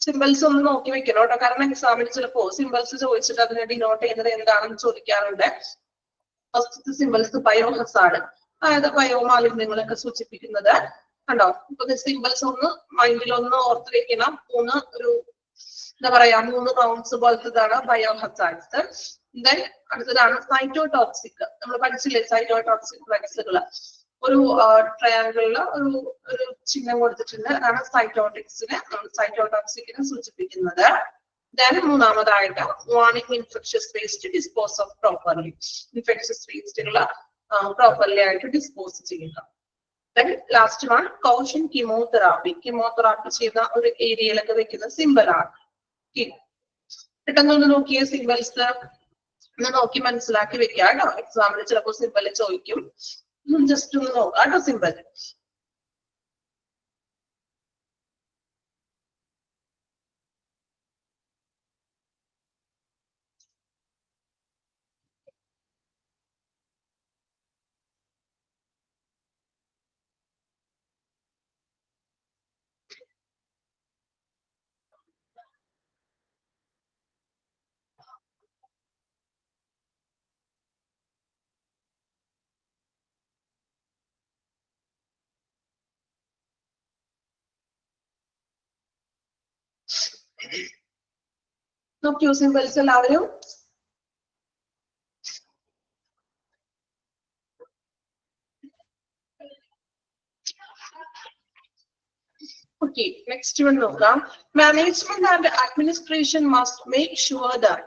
സിമ്പിൾസ് ഒന്ന് നോക്കി വെക്കണം കേട്ടോ, കാരണം എക്സാമിന് ചിലപ്പോ സിമ്പിൾസ് ചോദിച്ചിട്ട് അതിനെ ഡിനോട്ട് ചെയ്യുന്നത് എന്താണെന്ന് ചോദിക്കാറുണ്ട്. ഫസ്റ്റത്തെ സിമ്പിൾസ് ബയോ ഹസാർഡ്, അതായത് ബയോമാലിന്യങ്ങളൊക്കെ സൂചിപ്പിക്കുന്നത് കണ്ടോ. ഇപ്പൊ സിമ്പിൾസ് ഒന്ന് മൈൻഡിൽ ഒന്ന് ഓർത്ത് വെക്കണം. എന്താ പറയാ 3 റൗണ്ട്സ് പോലത്തതാണ് ബയോ ഹസാർഡ്സ്. ദെൻ അടുത്തതാണ് സൈറ്റോടോക്സിക്. നമ്മൾ പഠിച്ചില്ലേ സൈറ്റോടോക്സിക് ഡ്രഗ്സുകൾ. ഒരു ട്രയാങ്കിളില് ഒരു ചിഹ്നം കൊടുത്തിട്ടുണ്ട്, അതാണ് സൈറ്റോടോക്സിക്കിനെ സൂചിപ്പിക്കുന്നത്. ദെൻ മൂന്നാമതായിട്ട് warning infectious waste dispose of properly. Infectious വേസ്റ്റുകൾ പ്രോപ്പർലി ആയിട്ട് ഡിസ്പോസ് ചെയ്യുക. Then last one caution chemotherapy. Chemotherapy ചെയ്യുന്ന ഒരു ഏരിയയിലൊക്കെ വെക്കുന്ന സിമ്പിളാണ്. പെട്ടെന്നൊന്ന് നോക്കിയ സിമ്പിൾസ് ഒന്ന് നോക്കി മനസ്സിലാക്കി വെക്കുക കേട്ടോ. എക്സാമിന് ചിലപ്പോൾ സിമ്പിൾ ചോദിക്കും. ജസ്റ്റ് ഒന്ന് നോക്കാം കേട്ടോ സിമ്പിൾ. നോക്കിയോ സിമ്പിൾസ് എല്ലാവരും? ഓക്കെ, നെക്സ്റ്റ് വൺ നോക്കാം. Management and administration must make sure that.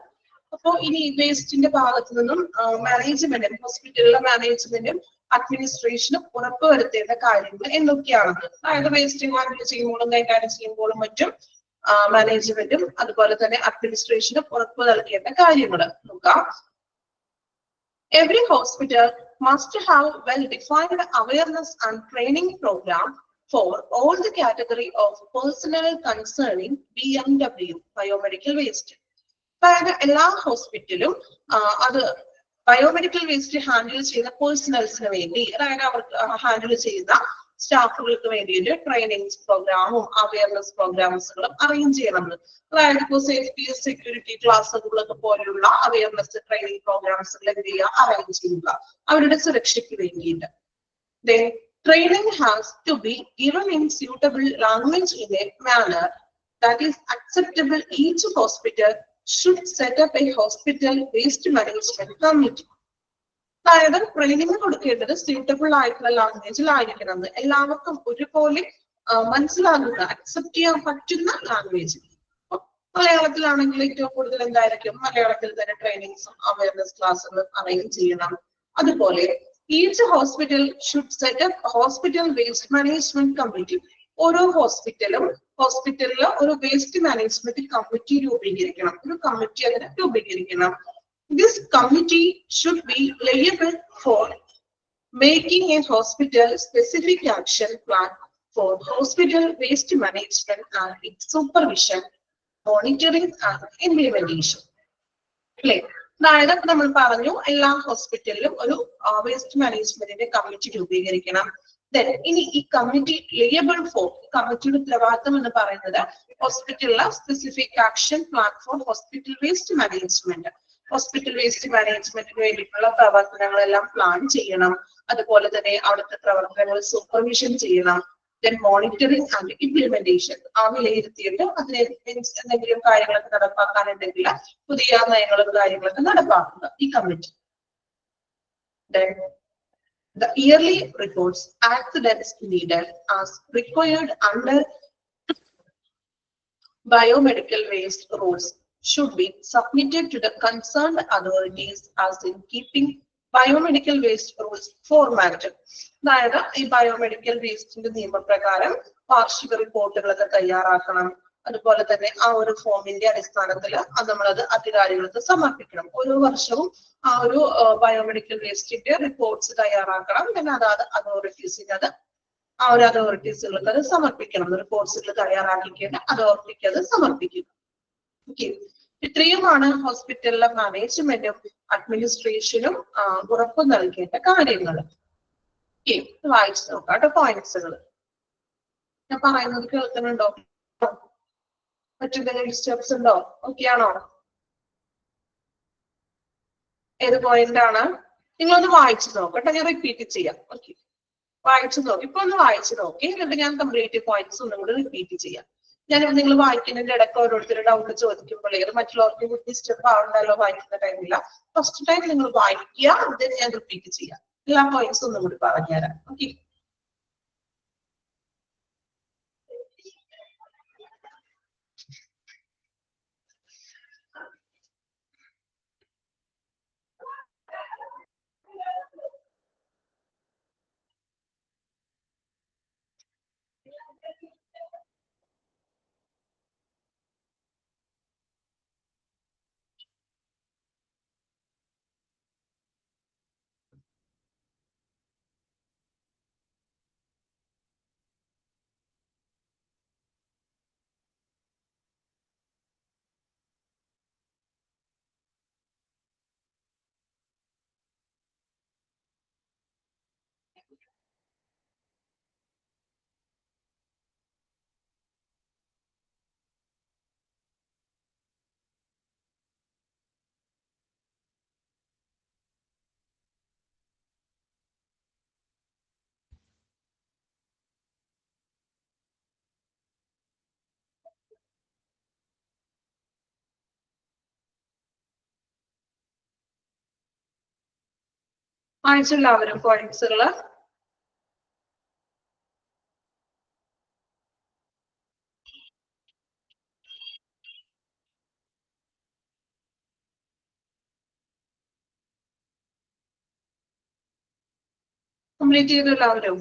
അപ്പോ ഇനി വേസ്റ്റിന്റെ ഭാഗത്തു നിന്നും മാനേജ്മെന്റും ഹോസ്പിറ്റലിലെ മാനേജ്മെന്റും അഡ്മിനിസ്ട്രേഷനും ഉറപ്പുവരുത്തേണ്ട കാര്യങ്ങൾ എന്തൊക്കെയാണെന്ന്. അതായത് വേസ്റ്റ് ഹാൻഡിൽ ചെയ്യുമ്പോഴും കൈകാര്യം ചെയ്യുമ്പോഴും മറ്റും മാനേജ്മെന്റും അതുപോലെ തന്നെ അഡ്മിനിസ്ട്രേഷനും ഉറപ്പ് നൽകേണ്ട കാര്യങ്ങൾ നോക്കാം. Every hospital must have well-defined awareness and training program for all the category of personnel concerning BMW, biomedical waste. അതായത് എല്ലാ ഹോസ്പിറ്റലും അത് ബയോമെഡിക്കൽ വേസ്റ്റ് ഹാൻഡിൽ ചെയ്യുന്ന പേഴ്സണൽസിന് വേണ്ടി, അതായത് അവർക്ക് ഹാൻഡിൽ ചെയ്യുന്ന സ്റ്റാഫുകൾക്ക് വേണ്ടിയിട്ട് ട്രെയിനിങ് പ്രോഗ്രാമും അവയർനെസ് പ്രോഗ്രാംസുകളും അറേഞ്ച് ചെയ്യണം. അതായത് ഇപ്പോൾ സേഫ്റ്റി സെക്യൂരിറ്റി ക്ലാസ്സുകളൊക്കെ പോലെയുള്ള അവയർനെസ് ട്രെയിനിങ് പ്രോഗ്രാംസുകൾ എന്ത് ചെയ്യുക, അറേഞ്ച് ചെയ്യുക അവരുടെ സുരക്ഷയ്ക്ക് വേണ്ടിയിട്ട്. Then training has to be given in suitable language in a manner that is acceptable. Each hospital should set up a hospital waste management committee. അതായത് ട്രെയിനിങ് കൊടുക്കേണ്ടത് സ്യൂട്ടബിൾ ആയിട്ടുള്ള ലാംഗ്വേജിലായിരിക്കണം. എല്ലാവർക്കും ഒരുപോലെ മനസ്സിലാകുന്ന, അക്സെപ്റ്റ് ചെയ്യാൻ പറ്റുന്ന ലാംഗ്വേജ്. മലയാളത്തിലാണെങ്കിൽ ഏറ്റവും കൂടുതൽ എന്തായിരിക്കും, മലയാളത്തിൽ തന്നെ ട്രെയിനിങ്സും അവയർനെസ് ക്ലാസ്സുകളും അറേഞ്ച് ചെയ്യണം. അതുപോലെ each hospital should set up hospital waste management committee. ഓരോ ഹോസ്പിറ്റലിൽ ഒരു വേസ്റ്റ് മാനേജ്മെന്റ് കമ്മിറ്റി രൂപീകരിക്കണം. ഒരു കമ്മിറ്റി അതിനെ രൂപീകരിക്കണം. This committee should be liable for making a hospital specific action plan for hospital waste management and its supervision, monitoring and implementation. അതായത് നമ്മൾ പറഞ്ഞു എല്ലാ ഹോസ്പിറ്റലിലും ഒരു വേസ്റ്റ് മാനേജ്മെന്റിന്റെ കമ്മിറ്റി രൂപീകരിക്കണം. Then ഇനി ഈ കമ്മിറ്റി ലിയബിൾ ഫോർ, കമ്മിറ്റിയുടെ ഉത്തരവാദിത്തം എന്ന് പറയുന്നത് ഹോസ്പിറ്റലിലെ specific action plan for hospital waste management. Hospital waste മാനേജ്മെന്റിന് വേണ്ടിയിട്ടുള്ള പ്രവർത്തനങ്ങളെല്ലാം പ്ലാൻ ചെയ്യണം. അതുപോലെ തന്നെ അവിടുത്തെ പ്രവർത്തനങ്ങൾ സൂപ്പർവിഷൻ ചെയ്യണം. ദെൻ മോണിറ്ററിംഗ് ആൻഡ് ഇംപ്ലിമെന്റേഷൻ, ആ വിലയിരുത്തിയിട്ട് അതിനെ എന്തെങ്കിലും കാര്യങ്ങളൊക്കെ നടപ്പാക്കാനുണ്ടെങ്കിൽ പുതിയ നയങ്ങളും കാര്യങ്ങളൊക്കെ നടപ്പാക്കുക ഈ committee. Then the yearly reports act as needed as required under biomedical waste rules should be submitted to the concerned authorities as in keeping biomedical waste rules formatted. അതായത് ഈ ബയോമെഡിക്കൽ വേസ്റ്റിന്റെ നിയമപ്രകാരം വാർഷിക റിപ്പോർട്ടുകളൊക്കെ തയ്യാറാക്കണം. അതുപോലെ തന്നെ ആ ഒരു ഫോമിന്റെ അടിസ്ഥാനത്തിൽ നമ്മളത് അധികാരികൾക്ക് സമർപ്പിക്കണം. ഓരോ വർഷവും ആ ഒരു ബയോമെഡിക്കൽ വേസ്റ്റിന്റെ റിപ്പോർട്ട്സ് തയ്യാറാക്കണം. പിന്നെ അതാത് അതോറിറ്റീസിന് ആ ഒരു അതോറിറ്റീസുകൾക്ക് അത് സമർപ്പിക്കണം. റിപ്പോർട്ട്സുകൾ തയ്യാറാക്കിയിട്ട് അതോറിറ്റിക്ക് അത് സമർപ്പിക്കുക. ഓക്കെ, ഇത്രയുമാണ് ഹോസ്പിറ്റലിലെ മാനേജ്മെന്റും അഡ്മിനിസ്ട്രേഷനും ഉറപ്പ് നൽകേണ്ട കാര്യങ്ങൾ. വായിച്ചു നോക്കാം പോയിന്റ്സുകൾ. ഞാൻ പറയുന്നത് കേൾക്കുന്നുണ്ടോ? മറ്റെന്തെങ്കിലും ഡിസ്റ്റർബ്സ് ഉണ്ടോ? ഓക്കെ ആണോ? ഏത് പോയിന്റ് ആണ്? നിങ്ങളൊന്ന് വായിച്ചു നോക്കട്ടെ, ഞാൻ റിപ്പീറ്റ് ചെയ്യാം. ഓക്കെ, വായിച്ചു നോക്കി. ഇപ്പൊ ഒന്ന് വായിച്ചു നോക്കി, എന്നിട്ട് ഞാൻ കംപ്ലീറ്റ് പോയിന്റ്സ് ഒന്നും കൂടി റിപ്പീറ്റ് ചെയ്യാം. ഞാൻ നിങ്ങൾ വായിക്കുന്നതിന്റെ ഇടയ്ക്ക് ഓരോരുത്തരുടെ ഡൗട്ട് ചോദിക്കുമ്പോഴേ മറ്റുള്ളവർക്ക് ഡിസ്റ്റർബ് ആവണ്ടല്ലോ വായിക്കുന്ന ടൈമില്ല. ഫസ്റ്റ് ടൈം നിങ്ങൾ വായിക്കുക, എന്നിട്ട് ഞാൻ റിപ്പീറ്റ് ചെയ്യാം. എല്ലാ പോയിന്റ്സ് ഒന്നും കൂടി പറഞ്ഞുതരാം. ഓക്കെ, വായിച്ചു എല്ലാവരും പോയിന്റ്സുകള്. കംപ്ലീറ്റ് ചെയ്തു എല്ലാവരും?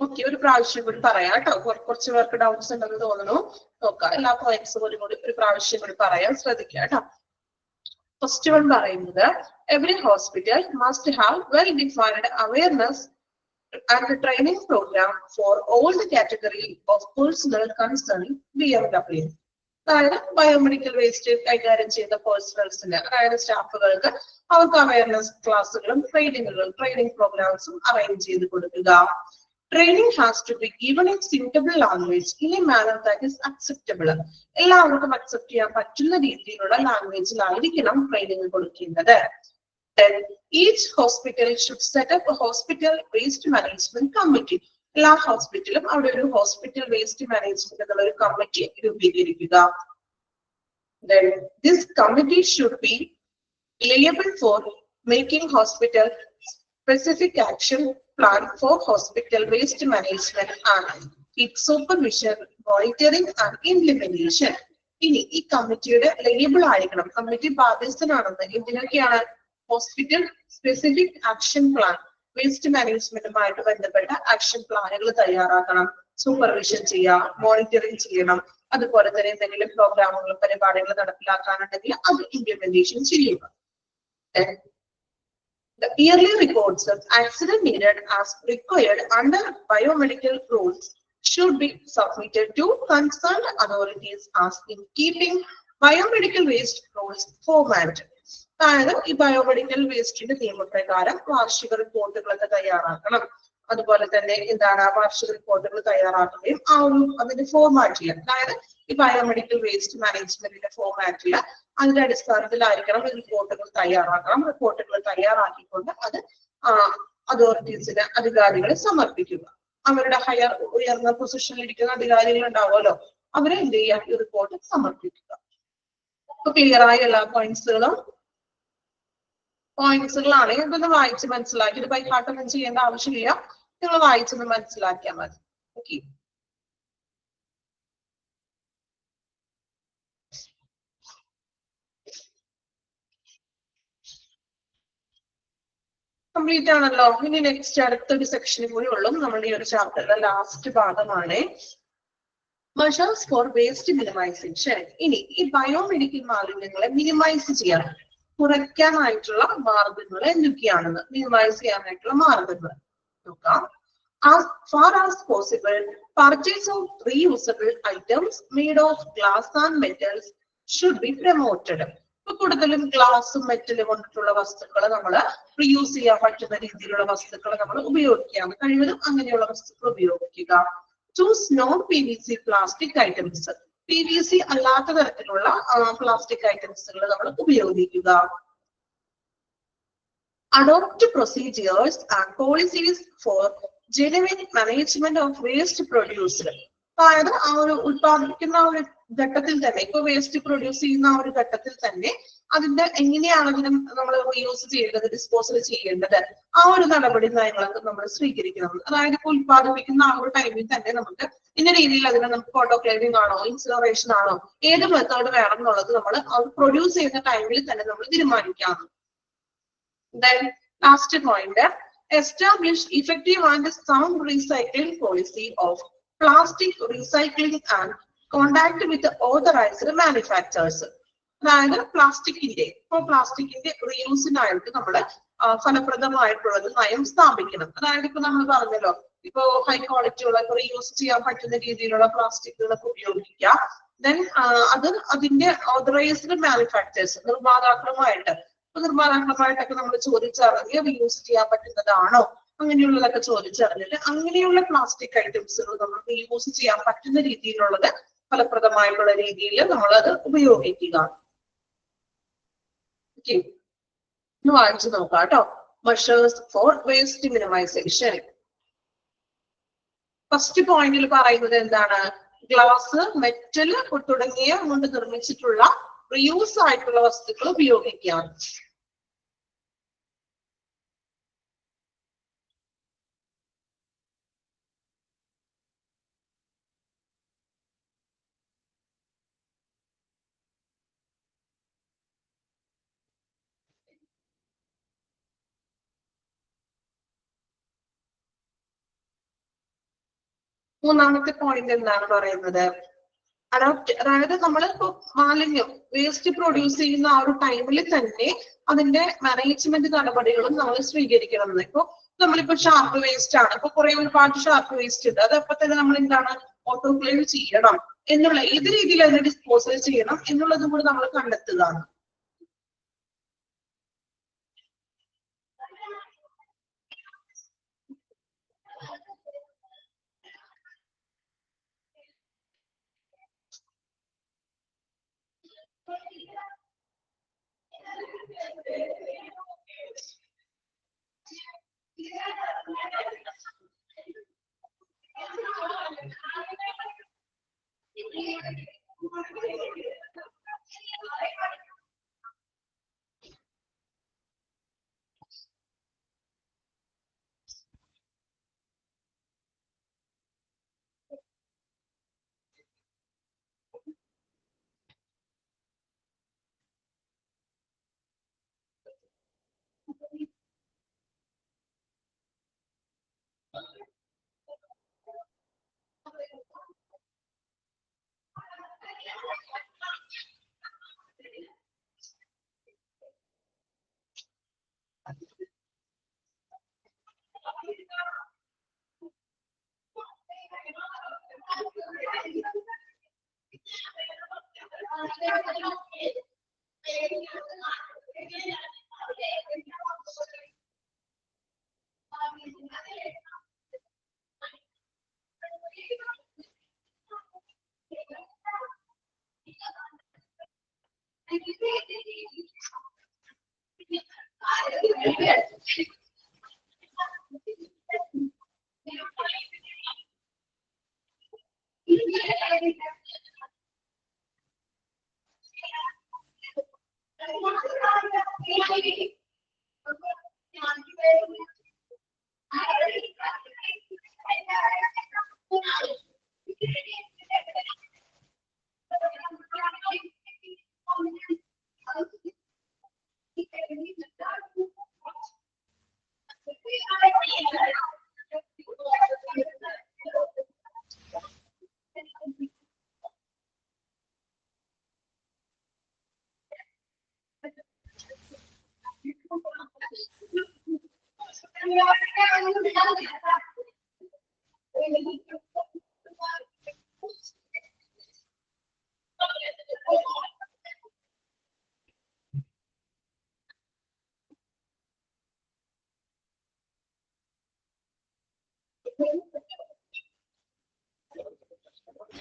ഓക്കെ, ഒരു പ്രാവശ്യം കൂടി പറയാം കേട്ടോ. കുറച്ച് പേർക്ക് ഡൗട്ട്സ് ഉണ്ടെന്ന് തോന്നുന്നു. നോക്കാം, എല്ലാ പോയിന്റ്സും കൂടി ഒരു പ്രാവശ്യം കൂടി പറയാൻ ശ്രദ്ധിക്കുക കേട്ടോ. ഫസ്റ്റ് വൺ പറയുന്നത്, every hospital must have well defined awareness and training program for all the category of personnel concerning BMW. അതായത് ബയോമെഡിക്കൽ വേസ്റ്റ് കൈകാര്യം ചെയ്യുന്ന പേഴ്സണൽസിന്, അതായത് സ്റ്റാഫുകൾക്ക് അവർക്ക് അവയർനെസ് ക്ലാസ്സുകളും ട്രെയിനിങ് പ്രോഗ്രാംസും അറേഞ്ച് ചെയ്ത് കൊടുക്കുക. Training has to be given in suitable language in a manner that is acceptable. എല്ലാവർക്കും accept ചെയ്യാൻ പറ്റുന്ന രീതിയിലുള്ള ലാംഗ്വേജിലായിരിക്കണം ട്രെയിനിങ് കൊടുക്കേണ്ടത്. Then each hospital should set up a hospital waste management committee. എല്ലാ ഹോസ്പിറ്റലും അവിടെ ഒരു ഹോസ്പിറ്റൽ വേസ്റ്റ് മാനേജ്മെന്റ് എന്നുള്ള ഒരു committee രൂപീകരിക്കുക. Then this committee should be liable for making hospital specific action plan for hospital waste management and its supervision, monitoring and implementation. ഇനി ഈ കമ്മിറ്റിയുടെ liable ആയിരിക്കണം, കമ്മിറ്റി ബാധ്യസ്ഥനാണെന്ന് എന്തിനൊക്കെയാണ്? Hospital specific action plan, waste മാനേജ്മെന്റുമായിട്ട് ബന്ധപ്പെട്ട ആക്ഷൻ പ്ലാനുകൾ തയ്യാറാക്കണം, സൂപ്പർവിഷൻ ചെയ്യുക, മോണിറ്ററിംഗ് ചെയ്യണം, അതുപോലെ തന്നെ എന്തെങ്കിലും പ്രോഗ്രാമുകളും പരിപാടികൾ നടപ്പിലാക്കാനുണ്ടെങ്കിൽ അത് ഇംപ്ലിമെന്റേഷൻ ചെയ്യുക. The yearly reports of accident needed as required under biomedical rules should be submitted to concerned authorities as in keeping biomedical waste rules format. അതായത് ഈ ബയോമെഡിക്കൽ വേസ്റ്റിന്റെ നിയമപ്രകാരം വാർഷിക റിപ്പോർട്ടുകളൊക്കെ തയ്യാറാക്കണം. അതുപോലെ തന്നെ എന്താണ് വാർഷിക റിപ്പോർട്ടുകൾ തയ്യാറാക്കുകയും അതിന്റെ ഫോർമാറ്റിൽ, അതായത് ഈ ബയോമെഡിക്കൽ വേസ്റ്റ് മാനേജ്മെന്റിന്റെ ഫോർമാറ്റിൽ അതിന്റെ അടിസ്ഥാനത്തിലായിരിക്കണം റിപ്പോർട്ടുകൾ തയ്യാറാക്കണം. റിപ്പോർട്ടുകൾ തയ്യാറാക്കിക്കൊണ്ട് അത് അതോറിറ്റീസിന്, അധികാരികളെ സമർപ്പിക്കുക. അവരുടെ ഉയർന്ന പൊസിഷനിൽ ഇരിക്കുന്ന അധികാരികൾ ഉണ്ടാവുമല്ലോ, അവരെ എന്ത് ചെയ്യാം, ഈ റിപ്പോർട്ട് സമർപ്പിക്കുക. അപ്പൊ ക്ലിയർ ആയ എല്ലാ പോയിന്റ്സുകളാണ്. ഇതൊന്ന് വായിച്ച് മനസ്സിലാക്കി, ഇത് ബൈ ഹാർട്ട് ഒന്നും ചെയ്യേണ്ട ആവശ്യമില്ല, നിങ്ങൾ വായിച്ചൊന്ന് മനസ്സിലാക്കിയാൽ മതി. ഓക്കെ, കംപ്ലീറ്റ് ആണല്ലോ. ഇനി നെക്സ്റ്റ് അടുത്തൊരു സെക്ഷന് കൂടി ഉള്ളൂ. നമ്മുടെ ഈ ഒരു ചാപ്റ്ററിന്റെ ലാസ്റ്റ് ഭാഗമാണ് മെഷേഴ്സ് ഫോർ വേസ്റ്റ് മിനിമൈസേഷൻ. ഇനി ഈ ബയോമെഡിക്കൽ മാലിന്യങ്ങളെ മിനിമൈസ് ചെയ്യാൻ, കുറയ്ക്കാനായിട്ടുള്ള മാർഗങ്ങൾ എന്തൊക്കെയാണെന്ന്, മിനിമൈസ് ചെയ്യാനായിട്ടുള്ള മാർഗങ്ങൾ നോക്കാം. As far as possible, purchase of reusable items made of glass and metals should be promoted. ഇപ്പൊ കൂടുതലും ഗ്ലാസും മെറ്റലും കൊണ്ടിട്ടുള്ള വസ്തുക്കൾ നമ്മൾ റീയൂസ് ചെയ്യാൻ പറ്റുന്ന രീതിയിലുള്ള വസ്തുക്കൾ നമ്മൾ ഉപയോഗിക്കാം. കഴിവതും അങ്ങനെയുള്ള വസ്തുക്കൾ ഉപയോഗിക്കുക. Choose non PVC plastic items. PVC അല്ലാത്ത തരത്തിലുള്ള പ്ലാസ്റ്റിക് ഐറ്റംസുകൾ നമ്മൾ ഉപയോഗിക്കുക. Adopt procedures and policies for genuine management of waste produced. അതായത് ആ ഒരു ഉത്പാദിപ്പിക്കുന്ന ഒരു ഘട്ടത്തിൽ തന്നെ ഇപ്പൊ വേസ്റ്റ് പ്രൊഡ്യൂസ് ചെയ്യുന്ന ആ ഒരു ഘട്ടത്തിൽ തന്നെ അതിന്റെ എങ്ങനെയാണ് അതിനെ നമ്മൾ റീയൂസ് ചെയ്യേണ്ടത്, ഡിസ്പോസൽ ചെയ്യേണ്ടത്, ആ ഒരു നടപടി നയങ്ങളൊക്കെ നമ്മൾ സ്വീകരിക്കണം. അതായത് ഇപ്പൊ ഉത്പാദിപ്പിക്കുന്ന ആ ഒരു ടൈമിൽ തന്നെ നമുക്ക് ഇന്ന രീതിയിൽ അതിനെ നമുക്ക് ഓട്ടോക്ലേവിംഗ് ആണോ ഇൻസിനറേഷൻ ആണോ ഏത് മെത്തേഡ് വേണം എന്നുള്ളത് നമ്മൾ പ്രൊഡ്യൂസ് ചെയ്യുന്ന ടൈമിൽ തന്നെ നമ്മൾ തീരുമാനിക്കാം. Then last point, establish effective and sound recycling policy of plastic recycling and contact with authorized manufacturers. അതായത് പ്ലാസ്റ്റിക്കിന്റെ റീയൂസിനായിട്ട് നമ്മൾ ഫലപ്രദമായിട്ടുള്ളത് നയം സ്ഥാപിക്കണം. അതായത് ഇപ്പൊ നമ്മൾ പറഞ്ഞല്ലോ ഇപ്പൊ ഹൈ ക്വാളിറ്റി ഉള്ള റീയൂസ് ചെയ്യാൻ പറ്റുന്ന രീതിയിലുള്ള പ്ലാസ്റ്റിക്കുകളൊക്കെ ഉപയോഗിക്കാം. ദെൻ അതിന്റെ ഓതറൈസ്ഡ് മാനുഫാക്ചേഴ്സ് നിർമ്മാതാക്കളുമായിട്ടൊക്കെ നമ്മൾ ചോദിച്ചറിഞ്ഞ് റീയൂസ് ചെയ്യാൻ പറ്റുന്നതാണോ അങ്ങനെയുള്ളതൊക്കെ ചോദിച്ചറിഞ്ഞിട്ട് അങ്ങനെയുള്ള പ്ലാസ്റ്റിക് ഐറ്റംസുകൾ നമ്മൾ റീയൂസ് ചെയ്യാൻ പറ്റുന്ന രീതിയിലുള്ളത് ഫലപ്രദമായിട്ടുള്ള രീതിയിൽ നമ്മൾ അത് ഉപയോഗിക്കുക. ഓക്കെ, ഒന്ന് വായിച്ചു നോക്കാം കേട്ടോ. Measures for waste minimization. First പോയിന്റിൽ പറയുന്നത് എന്താണ്? ഗ്ലാസ്, മെറ്റല് തുടങ്ങിയ കൊണ്ട് നിർമ്മിച്ചിട്ടുള്ള റീയൂസ് ആയിട്ടുള്ള വസ്തുക്കൾ ഉപയോഗിക്കാം. മൂന്നാമത്തെ പോയിന്റ് എന്താണ് പറയുന്നത്? അഡോപ്റ്റ്, അതായത് നമ്മൾ മാലിന്യം വേസ്റ്റ് പ്രൊഡ്യൂസ് ചെയ്യുന്ന ആ ഒരു ടൈമിൽ തന്നെ അതിന്റെ മാനേജ്മെന്റ് നടപടികളും നമ്മൾ സ്വീകരിക്കണം. ഇപ്പൊ നമ്മളിപ്പോ ഷാർപ്പ് വേസ്റ്റ് ആണ്, ഇപ്പൊ കുറെ ഒരുപാട് ഷാർപ്പ് വേസ്റ്റ് ഉണ്ട്, അത് അപ്പൊ തന്നെ നമ്മൾ എന്താണ് ഓട്ടോക്ലേവ് ചെയ്യണം എന്നുള്ള ഏത് രീതിയിൽ അതിനെ ഡിസ്പോസൽ ചെയ്യണം എന്നുള്ളതും കൂടി നമ്മൾ കണ്ടെത്തുക.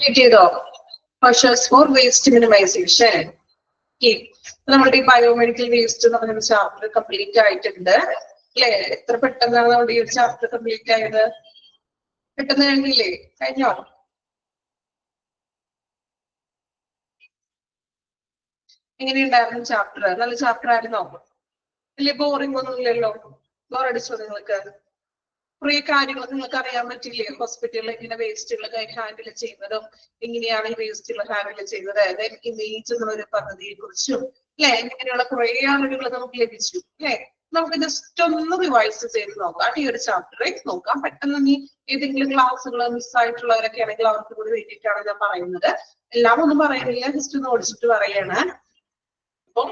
കംപ്ലീറ്റ് ചെയ്തോ? Measures for waste minimization. നമ്മുടെ ഈ ബയോമെഡിക്കൽ വേസ്റ്റ് എന്ന് പറയുന്ന ചാപ്റ്റർ കംപ്ലീറ്റ് ആയിട്ടുണ്ട് അല്ലെ? എത്ര പെട്ടെന്നാണ് നമ്മുടെ ഈ ഒരു ചാപ്റ്റർ കംപ്ലീറ്റ് ആയത്? പെട്ടെന്ന് കഴിഞ്ഞില്ലേ? കഴിഞ്ഞോ? എങ്ങനെയുണ്ടായിരുന്നു ചാപ്റ്റർ? നല്ല ചാപ്റ്റർ ആയിരുന്നോ? വലിയ ബോറിംഗ് ഒന്നും ഇല്ലല്ലോ? ബോറടിച്ചോ നിങ്ങൾക്ക്? കുറെ കാര്യങ്ങൾ നിങ്ങൾക്ക് അറിയാൻ പറ്റില്ലേ? ഹോസ്പിറ്റലിൽ ഇങ്ങനെ വേസ്റ്റുകൾ ഹാൻഡിൽ ചെയ്യുന്നതും എങ്ങനെയാണ് ഈ വേസ്റ്റുകൾ ഹാൻഡിൽ ചെയ്യുന്നത്, അതായത് ഇമേജ് എന്നൊരു പദ്ധതിയെ കുറിച്ചും അല്ലെ, ഇങ്ങനെയുള്ള കുറെ അറിവുകൾ നമുക്ക് ലഭിച്ചു അല്ലെ? നമുക്ക് ജസ്റ്റ് ഒന്ന് റിവൈസ് ചെയ്ത് നോക്കാം. ഈ ഒരു ചാപ്റ്ററെ നോക്കാം. പെട്ടെന്ന് ഇനി ഏതെങ്കിലും ക്ലാസ്സുകൾ മിസ്സായിട്ടുള്ളവരൊക്കെ ആണെങ്കിൽ അവർക്ക് കൂടി വേണ്ടിയിട്ടാണ് ഞാൻ പറയുന്നത്. എല്ലാം ഒന്നും പറയുന്നില്ല, ജസ്റ്റ് ഒന്ന് ഓടിച്ചിട്ട് പറയാണ്. അപ്പൊ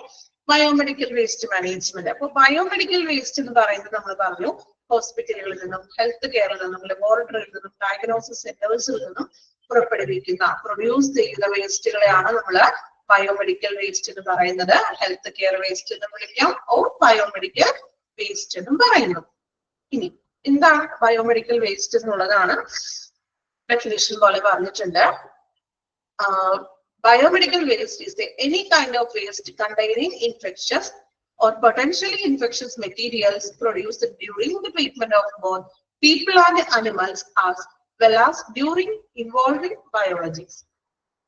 ബയോമെഡിക്കൽ വേസ്റ്റ് മാനേജ്മെന്റ്. അപ്പൊ ബയോമെഡിക്കൽ വേസ്റ്റ് എന്ന് പറയുന്നത് നമ്മൾ പറഞ്ഞു ഹോസ്പിറ്റലുകളിൽ നിന്നും ഹെൽത്ത് കെയറിൽ നിന്നും ലബോറട്ടറിയിൽ നിന്നും ഡയഗ്നോസിസ് സെന്റേഴ്സിൽ നിന്നും പുറപ്പെടുവിക്കുന്ന പ്രൊഡ്യൂസ് ചെയ്യുന്ന വേസ്റ്റുകളെയാണ് നമ്മൾ ബയോമെഡിക്കൽ വേസ്റ്റ് എന്ന് പറയുന്നത്. ഹെൽത്ത് കെയർ വേസ്റ്റ് എന്ന് വിളിക്കാം, ഓർ ബയോമെഡിക്കൽ വേസ്റ്റ് എന്നും പറയുന്നു. ഇനി എന്താണ് ബയോമെഡിക്കൽ വേസ്റ്റ് എന്നുള്ളതാണ് ഡെഫിനിഷൻ പോലെ പറഞ്ഞിട്ടുണ്ട്. Biomedical waste is any kind of waste containing infectious or potentially infectious materials produced during the treatment of both people and animals as well as during involving biologics.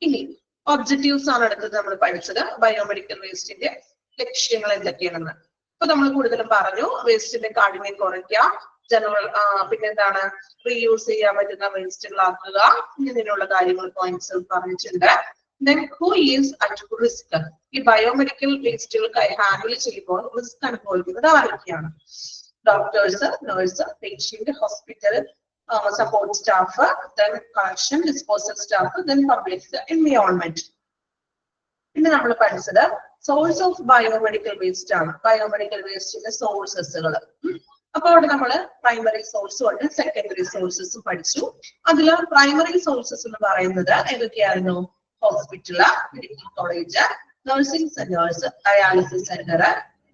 ഇനി objectives ആണ് അടുത്തത് നമ്മൾ പഠിച്ചത്. Biomedical വേസ്റ്റിന്റെ ലക്ഷ്യങ്ങൾ എന്തൊക്കെയാണെന്ന് ഇപ്പൊ നമ്മൾ കൂടുതലും പറഞ്ഞു. വേസ്റ്റിന്റെ കാഠിന്യം കുറയ്ക്കുക, ജനറൽ പിന്നെന്താണ് റീയൂസ് ചെയ്യാൻ പറ്റുന്ന വേസ്റ്റുകളാക്കുക, ഇങ്ങനെയുള്ള കാര്യങ്ങൾ പോയിന്റ്സ് പറഞ്ഞിട്ടുണ്ട്. Then who is at risk? ഈ ബയോമെഡിക്കൽ വേസ്റ്റുകൾ ഹാൻഡിൽ ചെയ്യുമ്പോൾ റിസ്ക് അനുഭവിക്കുന്നത് ആരൊക്കെയാണ്? Doctors, nurse, patient, hospital support staff, then collection disposal staff, then public environment. പിന്നെ നമ്മൾ പഠിച്ചത് സോഴ്സ് ഓഫ് ബയോമെഡിക്കൽ വേസ്റ്റ് ആണ്. ബയോമെഡിക്കൽ വേസ്റ്റിന്റെ സോഴ്സസുകൾ. അപ്പൊ അവിടെ നമ്മള് പ്രൈമറി സോഴ്സും ഉണ്ട്, സെക്കൻഡറി സോഴ്സസും പഠിച്ചു. അതില് പ്രൈമറി സോഴ്സസ് എന്ന് പറയുന്നത് ഏതൊക്കെയായിരുന്നു? Hospital, medical college, nursing centres, dialysis centre,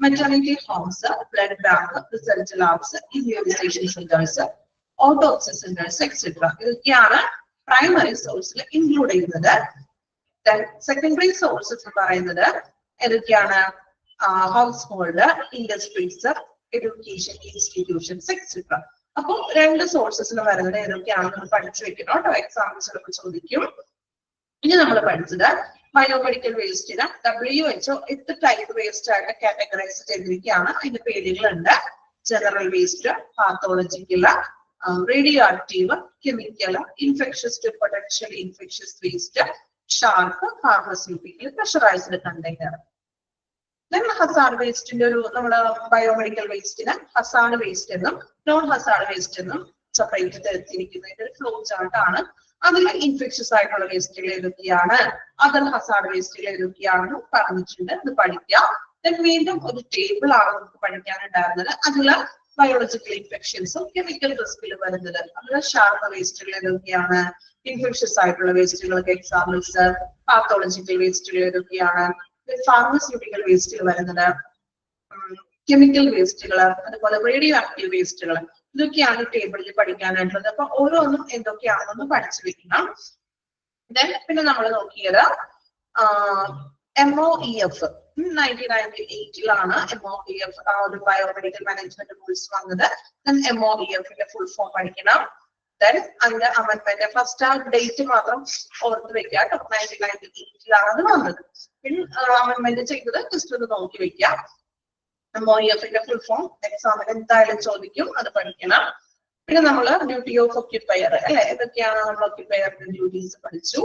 maternity homes, blood bank, research labs, immunisation centres, autopsy centres etcetera. ഇതൊക്കെയാണ് പ്രൈമറി സോഴ്സിൽ ഇൻക്ലൂഡ് ചെയ്യുന്നത്. സെക്കൻഡറി സോഴ്സസ് എന്ന് പറയുന്നത് ഏതൊക്കെയാണ്? Household, industries, education institutions etcetera. അപ്പൊ രണ്ട് സോഴ്സസിൽ വരുന്നത് ഏതൊക്കെയാണെന്ന് നമ്മൾ പഠിച്ചു വെക്കണം കേട്ടോ. എക്സാമ്പിൾസ് ഒക്കെ ചോദിക്കും. ഇനി നമ്മൾ പഠിച്ചത് ബയോമെഡിക്കൽ വേസ്റ്റിന് WHO 8 ടൈപ്പ് വേസ്റ്റ് ആയിട്ട് കാറ്റഗറൈസ് ചെയ്തിരിക്കുകയാണ്. അതിന്റെ പേരുകളുണ്ട്: general waste, pathological, radioactive, chemical, infectious to potential infectious waste, sharp, pharmaceutical, pressurised container. Hazard വേസ്റ്റിന്റെ ഒരു നമ്മുടെ ബയോമെഡിക്കൽ വേസ്റ്റിന് ഹസാർഡ് വേസ്റ്റ് എന്നും നോൺ ഹസാർഡ് വേസ്റ്റ് എന്നും സെപ്പറേറ്റ് തരത്തിരിക്കുന്നതിന്റെ ഒരു ഫ്ലോ ചാർട്ട് ആണ്. അതിൽ ഇൻഫെക്ഷ്യസ് ആയിട്ടുള്ള വേസ്റ്റുകൾ ഏതൊക്കെയാണ്, അതർ ഹസാർഡ് വേസ്റ്റുകൾ ഏതൊക്കെയാണെന്ന് പറഞ്ഞിട്ടുണ്ട്. അത് പഠിക്കാം. വീണ്ടും ഒരു ടേബിൾ ആണ് നമുക്ക് പഠിക്കാനുണ്ടായിരുന്നത്. അതില് ബയോളജിക്കൽ ഇൻഫെക്ഷൻസും കെമിക്കൽ റിസ്കിൽ വരുന്നത്. അതിൽ ഷാർപ്പ് വേസ്റ്റുകൾ ഏതൊക്കെയാണ്, ഇൻഫെക്ഷ്യസ് ആയിട്ടുള്ള വേസ്റ്റുകൾക്ക് എക്സാമ്പിൾസ്, പാത്തോളജിക്കൽ വേസ്റ്റുകൾ ഏതൊക്കെയാണ്, ഫാർമസ്യൂട്ടിക്കൽ വേസ്റ്റുകൾ വരുന്നത്, കെമിക്കൽ വേസ്റ്റുകൾ, അതുപോലെ റേഡിയോ ആക്റ്റീവ് വേസ്റ്റുകൾ. ഇതൊക്കെയാണ് ടേബിളിൽ പഠിക്കാനായിട്ടുള്ളത്. അപ്പൊ ഓരോന്നും എന്തൊക്കെയാണെന്ന് പഠിച്ചു വെക്കണം. പിന്നെ നമ്മൾ നോക്കിയത് MOEF 1998 MOEF ഒരു ബയോമെഡിക്കൽ മാനേജ്മെന്റ് റൂൾസ് വന്നത്. MOEF ഫുൾ ഫോം പഠിക്കണം. അതിന്റെ അമെന്റ്മെന്റ് ഫസ്റ്റ് ഡേറ്റ് മാത്രം ഓർത്ത് വെക്കുക. 1998 അത് വന്നത്. പിന്നെ അമെന്റ്മെന്റ് ചെയ്തത് ജസ്റ്റ് ഒന്ന് നോക്കി വെക്കാം. MOEF ഫുൾ ഫോം എക്സാമിന് എന്തായാലും ചോദിക്കും, അത് പഠിക്കണം. പിന്നെ നമ്മള് ഡ്യൂട്ടി ഓഫ് ഒക്യുപ്പയർ അല്ലെ, ഏതൊക്കെയാണ് നമ്മൾ ഒക്യുപ്പയറിന്റെ ഡ്യൂട്ടീസ് പഠിച്ചു.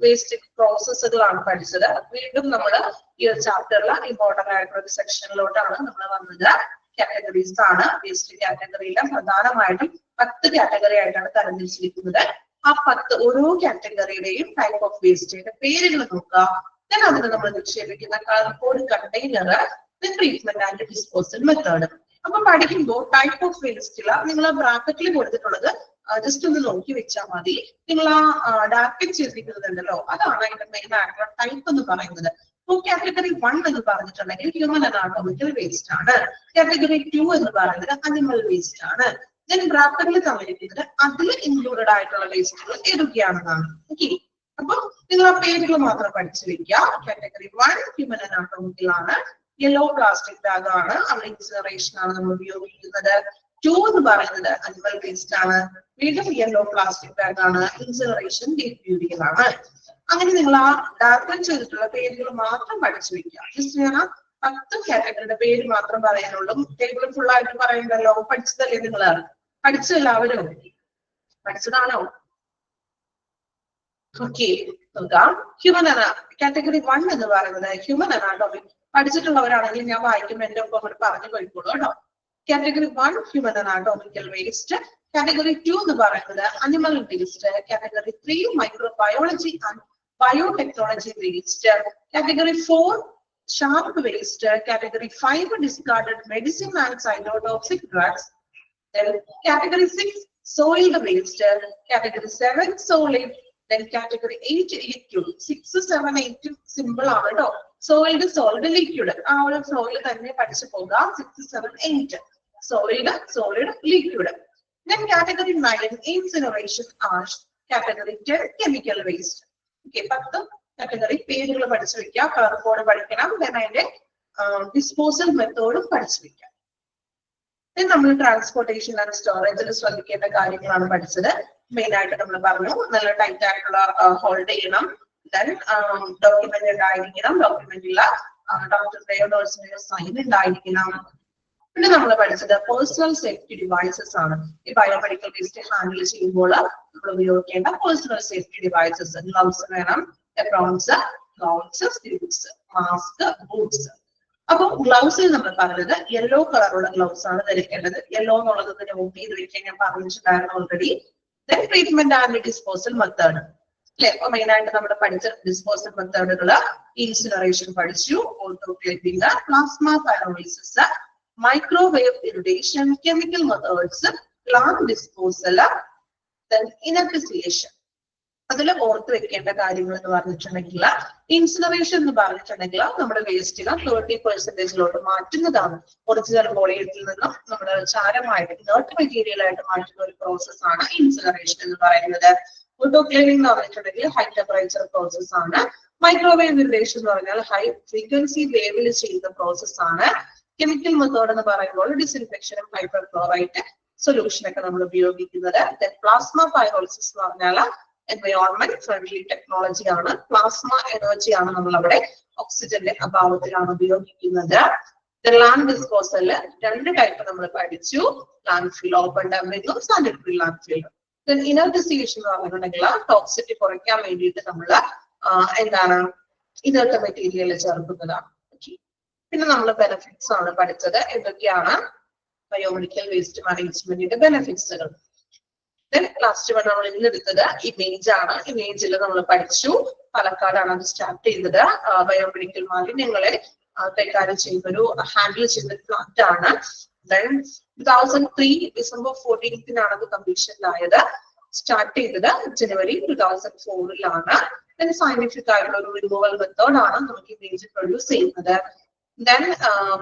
വേസ്റ്റ് പ്രോസസ്സുകളാണ് പഠിച്ചത്. വീണ്ടും നമ്മൾ ഈ ഒരു ചാപ്റ്ററിൽ ഇമ്പോർട്ടന്റ് ആയിട്ടുള്ള ഒരു സെക്ഷനിലോട്ടാണ് നമ്മൾ വന്നത്. കാറ്റഗറീസ് ആണ്. വേസ്റ്റ് കാറ്റഗറിയിലെ പ്രധാനമായിട്ടും 10 കാറ്റഗറി ആയിട്ടാണ് തരംതിരിച്ചിരിക്കുന്നത്. ആ 10 ഓരോ കാറ്റഗറിയുടെയും ടൈപ്പ് ഓഫ് വേസ്റ്റിന്റെ പേരുകൾ നോക്കുക. അതിന് നമ്മൾ നിക്ഷേപിക്കുന്ന cardboard container, treatment and disposal method. അപ്പൊ പഠിക്കുമ്പോൾ ടൈപ്പ് ഓഫ് വേസ്റ്റില് നിങ്ങൾ ബ്രാക്കറ്റിൽ കൊടുത്തിട്ടുള്ളത് ജസ്റ്റ് ഒന്ന് നോക്കി വെച്ചാൽ മതി. നിങ്ങൾ ആ ഡാർക്കറ്റ് ചെയ്തിരിക്കുന്നുണ്ടല്ലോ, അതാണ് അതിന്റെ മെയിൻ ആയിട്ടുള്ള ടൈപ്പ് എന്ന് പറയുന്നത്. കാറ്റഗറി 1 എന്ന് പറഞ്ഞിട്ടുണ്ടെങ്കിൽ ഹ്യൂമൻ അനാട്ടോമിക്കൽ വേസ്റ്റ് ആണ്. കാറ്റഗറി 2 എന്ന് പറയുന്നത് അനിമൽ വേസ്റ്റ് ആണ്. ദെൻ ബ്രാക്കറ്റിൽ തന്നിരിക്കുന്നത് അതിൽ ഇൻക്ലൂഡഡ് ആയിട്ടുള്ള വേസ്റ്റുകൾ ഏതൊക്കെയാണെന്നാണ്. ഓക്കെ, അപ്പൊ നിങ്ങൾ ആ പേരുകൾ മാത്രം പഠിച്ചു വെക്കുക. കാറ്റഗറി 1 ഹ്യൂമൻ അനാട്ടോമിക്കൽ ആണ്, യെല്ലോ പ്ലാസ്റ്റിക് ബാഗ് ആണ്, അവിടെ ഇൻസിനറേഷൻ ആണ് നമ്മൾ ഉപയോഗിക്കുന്നത്. 2 എന്ന് പറയുന്നത് അനിമൽ വേസ്റ്റ് ആണ്, വീണ്ടും യെല്ലോ പ്ലാസ്റ്റിക് ബാഗ് ആണ്, ഇൻസിനറേഷൻ ഡീപ് ബ്യൂരിയൽ ആണ്. അങ്ങനെ നിങ്ങൾ ആ ഡാർക്കൻ ചെയ്തിട്ടുള്ള പേരുകൾ മാത്രം പഠിച്ചു വെക്കുക. ജസ്റ്റ് ഞാൻ 10 കാറ്റഗറിയുടെ പേര് മാത്രം പറയാനുള്ളൂ. ടേബിൾ ഫുൾ ആയിട്ട് പറയണ്ടല്ലോ. പഠിച്ചതല്ലേ നിങ്ങൾ? പഠിച്ചെല്ലാവരും പഠിച്ചതാണോ? ഓക്കെ, നോക്കാം. ഹ്യൂമൻ കാറ്റഗറി 1 എന്ന് പറയുന്നത് ഹ്യൂമൻ അനാട്ടോമി. പഠിച്ചിട്ടുള്ളവരാണെങ്കിൽ ഞാൻ വായിക്കുമ്പോൾ എന്റെ ഒപ്പം അങ്ങോട്ട് പറഞ്ഞു പോയിക്കോളൂ കേട്ടോ. Category 1 human anatomical waste. Category 2 എന്ന് പറയുന്നത് animal waste. Category 3 microbiology and biotechnology waste. Category 4 sharp waste. Category 5 discarded medicine and cytotoxic drugs. Category 6 soiled waste. Category 7 solid. Then category 8 liquid. 6, 7, 8 simple ആണ് കേട്ടോ. Soiled, solid, liquid. ആ ഒരു ഫ്ലോയിൽ തന്നെ പഠിച്ചു പോകാം. 6, 7, 8 solid, solid, liquid. Then category 9 incineration ash. Category 10 chemical waste. Okay, 10 category പേരുകൾ പഠിച്ചു വെക്കുക. കളർ കോഡ് പഠിക്കണം. Then അതിന്റെ ഡിസ്പോസൽ മെത്തേഡും പഠിച്ചു വെക്കുക. നമ്മൾ ട്രാൻസ്പോർട്ടേഷൻ ആൻഡ് സ്റ്റോറേജിൽ ശ്രദ്ധിക്കേണ്ട കാര്യങ്ങളാണ് പഠിച്ചത്. മെയിൻ ആയിട്ട് നമ്മൾ പറഞ്ഞു നല്ല ടൈറ്റ് ആയിട്ടുള്ള ഹോൾഡ് ചെയ്യണം. ദെൻ ഡോക്യുമെന്റ് ഉണ്ടായിരിക്കണം. ഡോക്യുമെന്റിൽ ഡോക്ടറുടെയോ നഴ്സിന്റെയോ സൈൻ ഉണ്ടായിരിക്കണം. പിന്നെ നമ്മൾ പഠിച്ചത് പേഴ്സണൽ സേഫ്റ്റി ഡിവൈസസ് ആണ്. ഈ ബയോമെഡിക്കൽ വേസ്റ്റ് ഹാൻഡിൽ ചെയ്യുമ്പോൾ നമ്മൾ ഉപയോഗിക്കേണ്ട പേഴ്സണൽ സേഫ്റ്റി ഡിവൈസസ്. ഗ്ലൗസ് വേണം, എപ്രോൺസ്, ഗൗൺസ്, സ്ലീവ്സ്, മാസ്ക്, ബൂട്ട്സ്. അപ്പൊ ഗ്ലൗസിൽ നമ്മൾ പറഞ്ഞത് യെല്ലോ കളറുള്ള ഗ്ലൗസ് ആണ് ധരിക്കേണ്ടത്. യെല്ലോ എന്നുള്ളത് നോട്ട് ചെയ്ത് വെക്കാൻ ഞാൻ പറഞ്ഞിട്ടുണ്ടായിരുന്നു already. Then treatment and disposal method അല്ലെ. അപ്പൊ മെയിൻ ആയിട്ട് നമ്മൾ പഠിച്ച ഡിസ്പോസൽ മെത്തേഡുകള് ഇൻസിനറേഷൻ പഠിച്ചു, autoclaving, plasma pyrolysis, microwave irradiation, chemical methods, plant disposal, then inertisation. അതിൽ ഓർത്ത് വെക്കേണ്ട കാര്യങ്ങൾ എന്ന് പറഞ്ഞിട്ടുണ്ടെങ്കിൽ ഇൻസിനറേഷൻ എന്ന് പറഞ്ഞിട്ടുണ്ടെങ്കിൽ നമ്മുടെ വേസ്റ്റുകൾ 30% മാറ്റുന്നതാണ്. ഒറിജിനൽ വോളിയത്തിൽ നിന്നും നമ്മുടെ ചാരമായിട്ട് ഇനേർട്ട് മെറ്റീരിയൽ ആയിട്ട് മാറ്റുന്ന ഒരു പ്രോസസ് ആണ് ഇൻസിനറേഷൻ എന്ന് പറയുന്നത്. ഓട്ടോക്ലേവിംഗ് എന്ന് പറഞ്ഞിട്ടുണ്ടെങ്കിൽ ഹൈ ടെമ്പറേച്ചർ പ്രോസസ് ആണ്. മൈക്രോവേവ് ഇറിഡേഷൻ എന്ന് പറഞ്ഞാൽ ഹൈ ഫ്രീക്വൻസി വേവിൽ ചെയ്യുന്ന പ്രോസസ് ആണ്. കെമിക്കൽ മെത്തേഡ് എന്ന് പറയുമ്പോൾ ഡിസിൻഫെക്ഷനും ഹൈപ്പർക്ലോറൈറ്റ് സൊല്യൂഷൻ ഒക്കെ നമ്മൾ ഉപയോഗിക്കുന്നത്. പ്ലാസ്മ പൈറോളിസിസ് എന്ന് പറഞ്ഞാൽ എൻവയോൺമെന്റ് ഫ്രണ്ട്ലി ടെക്നോളജി ആണ്. പ്ലാസ്മ എനർജി ആണ് നമ്മൾ അവിടെ ഓക്സിജന്റെ അഭാവത്തിലാണ് ഉപയോഗിക്കുന്നത്. ലാൻഡ് ഡിസ്പോസല് 2 ടൈപ്പ് നമ്മൾ പഠിച്ചു. ലാൻഡ് ഫിൽ, ഓപ്പൺ ഡംപിംഗും സാനിറ്ററി ലാൻഡ് ഫില്ലും. ഇനർട്ടിസിയേഷൻ എന്ന് പറഞ്ഞിട്ടുണ്ടെങ്കിൽ ടോക്സിറ്റി കുറയ്ക്കാൻ വേണ്ടിയിട്ട് നമ്മൾ എന്താണ് ഇനർട്ട് മെറ്റീരിയൽ ചേർക്കുന്നതാണ്. പിന്നെ നമ്മൾ ബെനിഫിറ്റ്സ് ആണ് പഠിച്ചത്. എന്തൊക്കെയാണ് ബയോമെഡിക്കൽ വേസ്റ്റ് മാനേജ്മെന്റിന്റെ ബെനിഫിറ്റ്സുകൾ. ലാസ്റ്റ് വൺ നമ്മൾ ഇന്ന് എടുത്തത് ഇമേജ് ആണ്. ഇമേജിൽ നമ്മൾ പഠിച്ചു പാലക്കാടാണ് അത് സ്റ്റാർട്ട് ചെയ്തത്. ബയോമെഡിക്കൽ മാലിന്യങ്ങളെ കൈകാര്യം ചെയ്യുന്നൊരു ഹാൻഡിൽ ചെയ്യുന്ന പ്ലാന്റ് ആണ്. ദെൻ 2003 ഡിസംബർ 14 അത് കമ്മീഷനിലായത്. സ്റ്റാർട്ട് ചെയ്തത് ജനുവരി 2004 ദെൻ സയന്റിഫിക് ആയിട്ടുള്ള ഒരു റിമൂവൽ മെത്തേഡ് ആണ് നമുക്ക് ഇമേജ് പ്രൊഡ്യൂസ് ചെയ്യുന്നത്. Then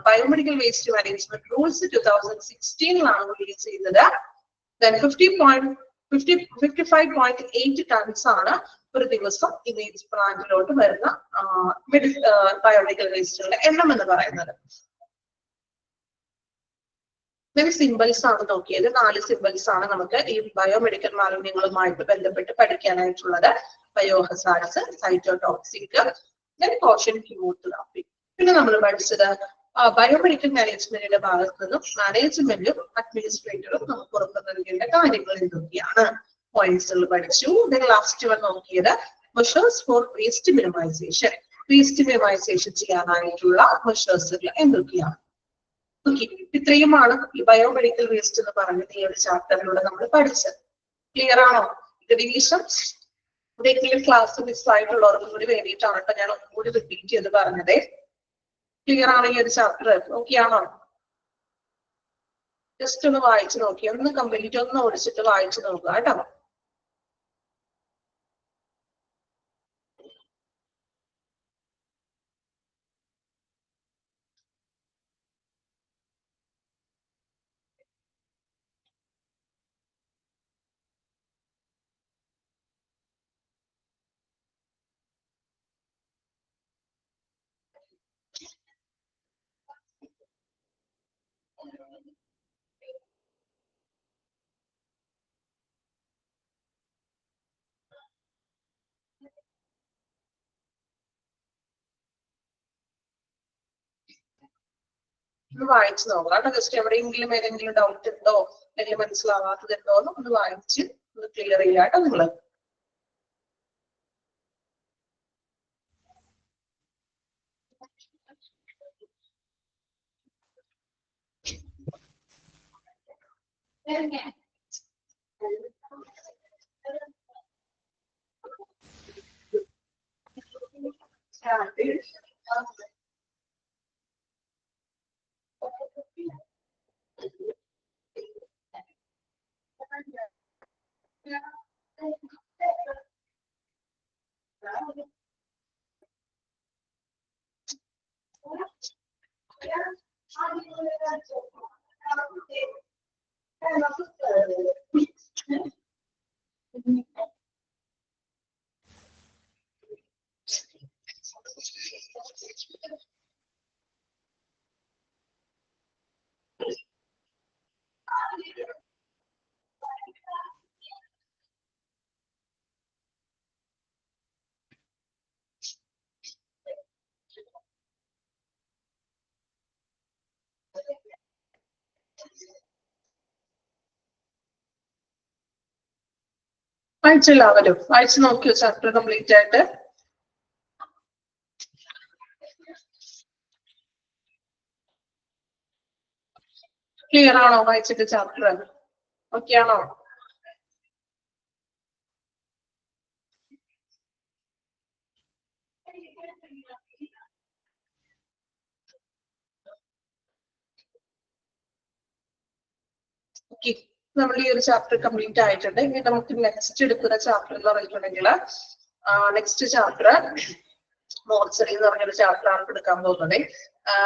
biomedical waste management rules 2016 release ചെയ്തത്. Then 55.8 tons ആണ് ഒരു ദിവസം ഇമേജ് പ്ലാന്റിലോട്ട് വരുന്ന ബയോമെഡിക്കൽ വേസ്റ്റുകളുടെ എണ്ണം എന്ന് പറയുന്നത്. സിംബൽസ് ആണ് നോക്കിയത്. 4 സിംബൽസ് ആണ് നമുക്ക് ഈ ബയോമെഡിക്കൽ മാലിന്യങ്ങളുമായിട്ട് ബന്ധപ്പെട്ട് പഠിക്കാനായിട്ടുള്ളത്. ബയോഹസാർഡ്സ്, സൈറ്റോടോക്സിക്, ദെൻ കോഷൻ കീമോതെറാപ്പി. പിന്നെ നമ്മൾ പഠിച്ചത് ബയോമെഡിക്കൽ മാനേജ്മെന്റിന്റെ ഭാഗത്ത് നിന്നും മാനേജ്മെന്റും അഡ്മിനിസ്ട്രേറ്ററും നമുക്ക് ഉറപ്പ് നൽകേണ്ട കാര്യങ്ങൾ എന്തൊക്കെയാണ് പോയിന്റ്സുകൾ പഠിച്ചു. ദെൻ ലാസ്റ്റ് വൺ നോക്കിയത് measures for waste minimization. Waste minimization ചെയ്യാനായിട്ടുള്ള മെഷേഴ്സുകൾ എന്തൊക്കെയാണ്. ഓക്കെ, ഇത്രയുമാണ് ഈ ബയോമെഡിക്കൽ വേസ്റ്റ് എന്ന് പറയുന്നത് ഈ ഒരു ചാപ്റ്ററിലൂടെ നമ്മൾ പഠിച്ചത്. ക്ലിയർ ആണോ? ഏകദേശം ക്ലാസ് മിസ് ആയിട്ടുള്ളവർക്കും കൂടി വേണ്ടിയിട്ടാണ് കേട്ടോ ഞാൻ ഒന്നുകൂടി റിപ്പീറ്റ് ചെയ്ത് പറഞ്ഞത്. ക്ലിയർ ആണ് ഈ ഒരു ചാപ്റ്റർ? ഓക്കെ ആണോ? ജസ്റ്റ് ഒന്ന് വായിച്ചു നോക്കി, ഒന്ന് കംപ്ലീറ്റ് ഒന്ന് ഓടിച്ചിട്ട് വായിച്ചു നോക്കുക കേട്ടോ. ഒന്ന് വായിച്ചു നോക്കണം കേട്ടോ. ജസ്റ്റ് എവിടെയെങ്കിലും ഏതെങ്കിലും ഡൗട്ട് ഉണ്ടോ അല്ലെങ്കിൽ മനസ്സിലാവാത്തതുണ്ടോ എന്ന് ഒന്ന് വായിച്ച് ഒന്ന് ക്ലിയർ ചെയ്യാട്ടോ നിങ്ങള്. വായിച്ചെല്ലാവരും വായിച്ചു നോക്കിയോ ചാപ്റ്റർ കംപ്ലീറ്റ് ആയിട്ട്? ക്ലിയർ ആണോ വായിച്ചിട്ട് ചാപ്റ്റർ? ഓക്കെ ആണോ? ഓക്കെ, നമ്മൾ ഈ ഒരു ചാപ്റ്റർ കംപ്ലീറ്റ് ആയിട്ടുണ്ട്. ഇനി നമുക്ക് നെക്സ്റ്റ് എടുക്കുന്ന ചാപ്റ്റർ എന്ന് പറഞ്ഞിട്ടുണ്ടെങ്കിൽ നെക്സ്റ്റ് ചാപ്റ്റർ മോർച്ചറി എന്ന് പറഞ്ഞൊരു ചാപ്റ്റർ ആണ് എടുക്കാൻ പോകുന്നത്.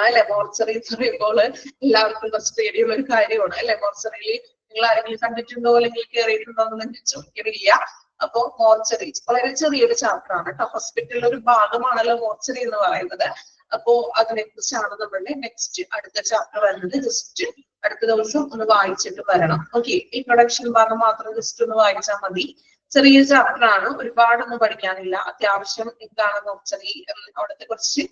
അല്ലെ, മോർച്ചറി എന്ന് പറയുമ്പോൾ എല്ലാവർക്കും കുറച്ച് പേടിയുള്ള ഒരു കാര്യമാണ് അല്ലെ. മോർച്ചറിയിൽ നിങ്ങൾ ആരെങ്കിലും കണ്ടിട്ടുണ്ടോ അല്ലെങ്കിൽ കയറിയിട്ടുണ്ടോ എന്ന് ചോദിക്കറിയില്ല. അപ്പൊ മോർച്ചറി വളരെ ചെറിയൊരു ചാപ്റ്റർ ആണ് കേട്ടോ. ഹോസ്പിറ്റലിലെ ഒരു ഭാഗമാണല്ലോ മോർച്ചറി എന്ന് പറയുന്നത്. അപ്പോ അതിനെ കുറിച്ചാണ് നമ്മളുടെ നെക്സ്റ്റ് അടുത്ത ചാപ്റ്റർ വരുന്നത്. ജസ്റ്റ് അടുത്ത ദിവസം ഒന്ന് വായിച്ചിട്ട് വരണം. ഓക്കെ, ഇൻട്രൊഡക്ഷൻ ഭാഗം മാത്രം ജസ്റ്റ് ഒന്ന് വായിച്ചാൽ മതി. ചെറിയ ചാപ്റ്റർ ആണ്, ഒരുപാടൊന്നും പഠിക്കാനില്ല. അത്യാവശ്യം എന്താണ് മോർച്ചറി, അവിടുത്തെ കുറച്ച്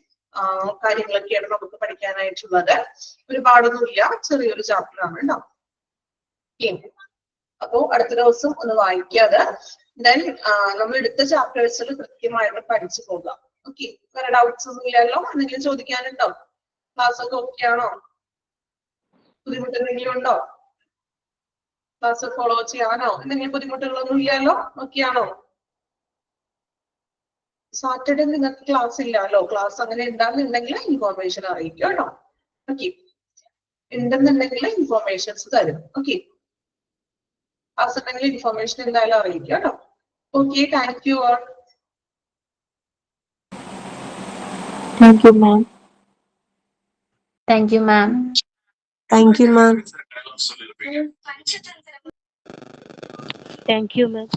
കാര്യങ്ങളൊക്കെയാണ് നമുക്ക് പഠിക്കാനായിട്ടുള്ളത്. ഒരുപാടൊന്നുമില്ല, ചെറിയൊരു ചാപ്റ്റർ ആണ് കേട്ടോ. അപ്പോ അടുത്ത ദിവസം ഒന്ന് വായിക്കാതെ ദെൻ നമ്മൾ എടുത്ത ചാപ്റ്റേഴ്സിൽ കൃത്യമായിട്ട് പഠിച്ചു പോകാം. ഓക്കെ, വേറെ ഡൗട്ട്സ് ഒന്നും ഇല്ലല്ലോ? എന്തെങ്കിലും ചോദിക്കാനുണ്ടോ? ക്ലാസ് ഒക്കെ ഓക്കെ ആണോ? ബുദ്ധിമുട്ട് എന്തെങ്കിലും ഉണ്ടോ? ക്ലാസ് ഫോളോ ചെയ്യാനോ എന്തെങ്കിലും ബുദ്ധിമുട്ടുകളൊന്നും ഇല്ലല്ലോ? ഓക്കെ ആണോ? സാറ്റർഡേ നിങ്ങൾക്ക് ക്ലാസ് ഇല്ലല്ലോ. ക്ലാസ് അങ്ങനെ ഉണ്ടാകുന്നുണ്ടെങ്കിൽ ഇൻഫോർമേഷൻ അറിയിക്കും കേട്ടോ. ഓക്കെ, ഉണ്ടെന്നുണ്ടെങ്കിൽ ഇൻഫോർമേഷൻസ് തരും. ഓക്കെ, ക്ലാസ് ഉണ്ടെങ്കിൽ ഇൻഫോർമേഷൻ എന്തായാലും അറിയിക്കും കേട്ടോ. Okay, thank you all. Thank you, ma'am. Thank you, ma'am. Thank you, ma'am. Thank you, ma'am.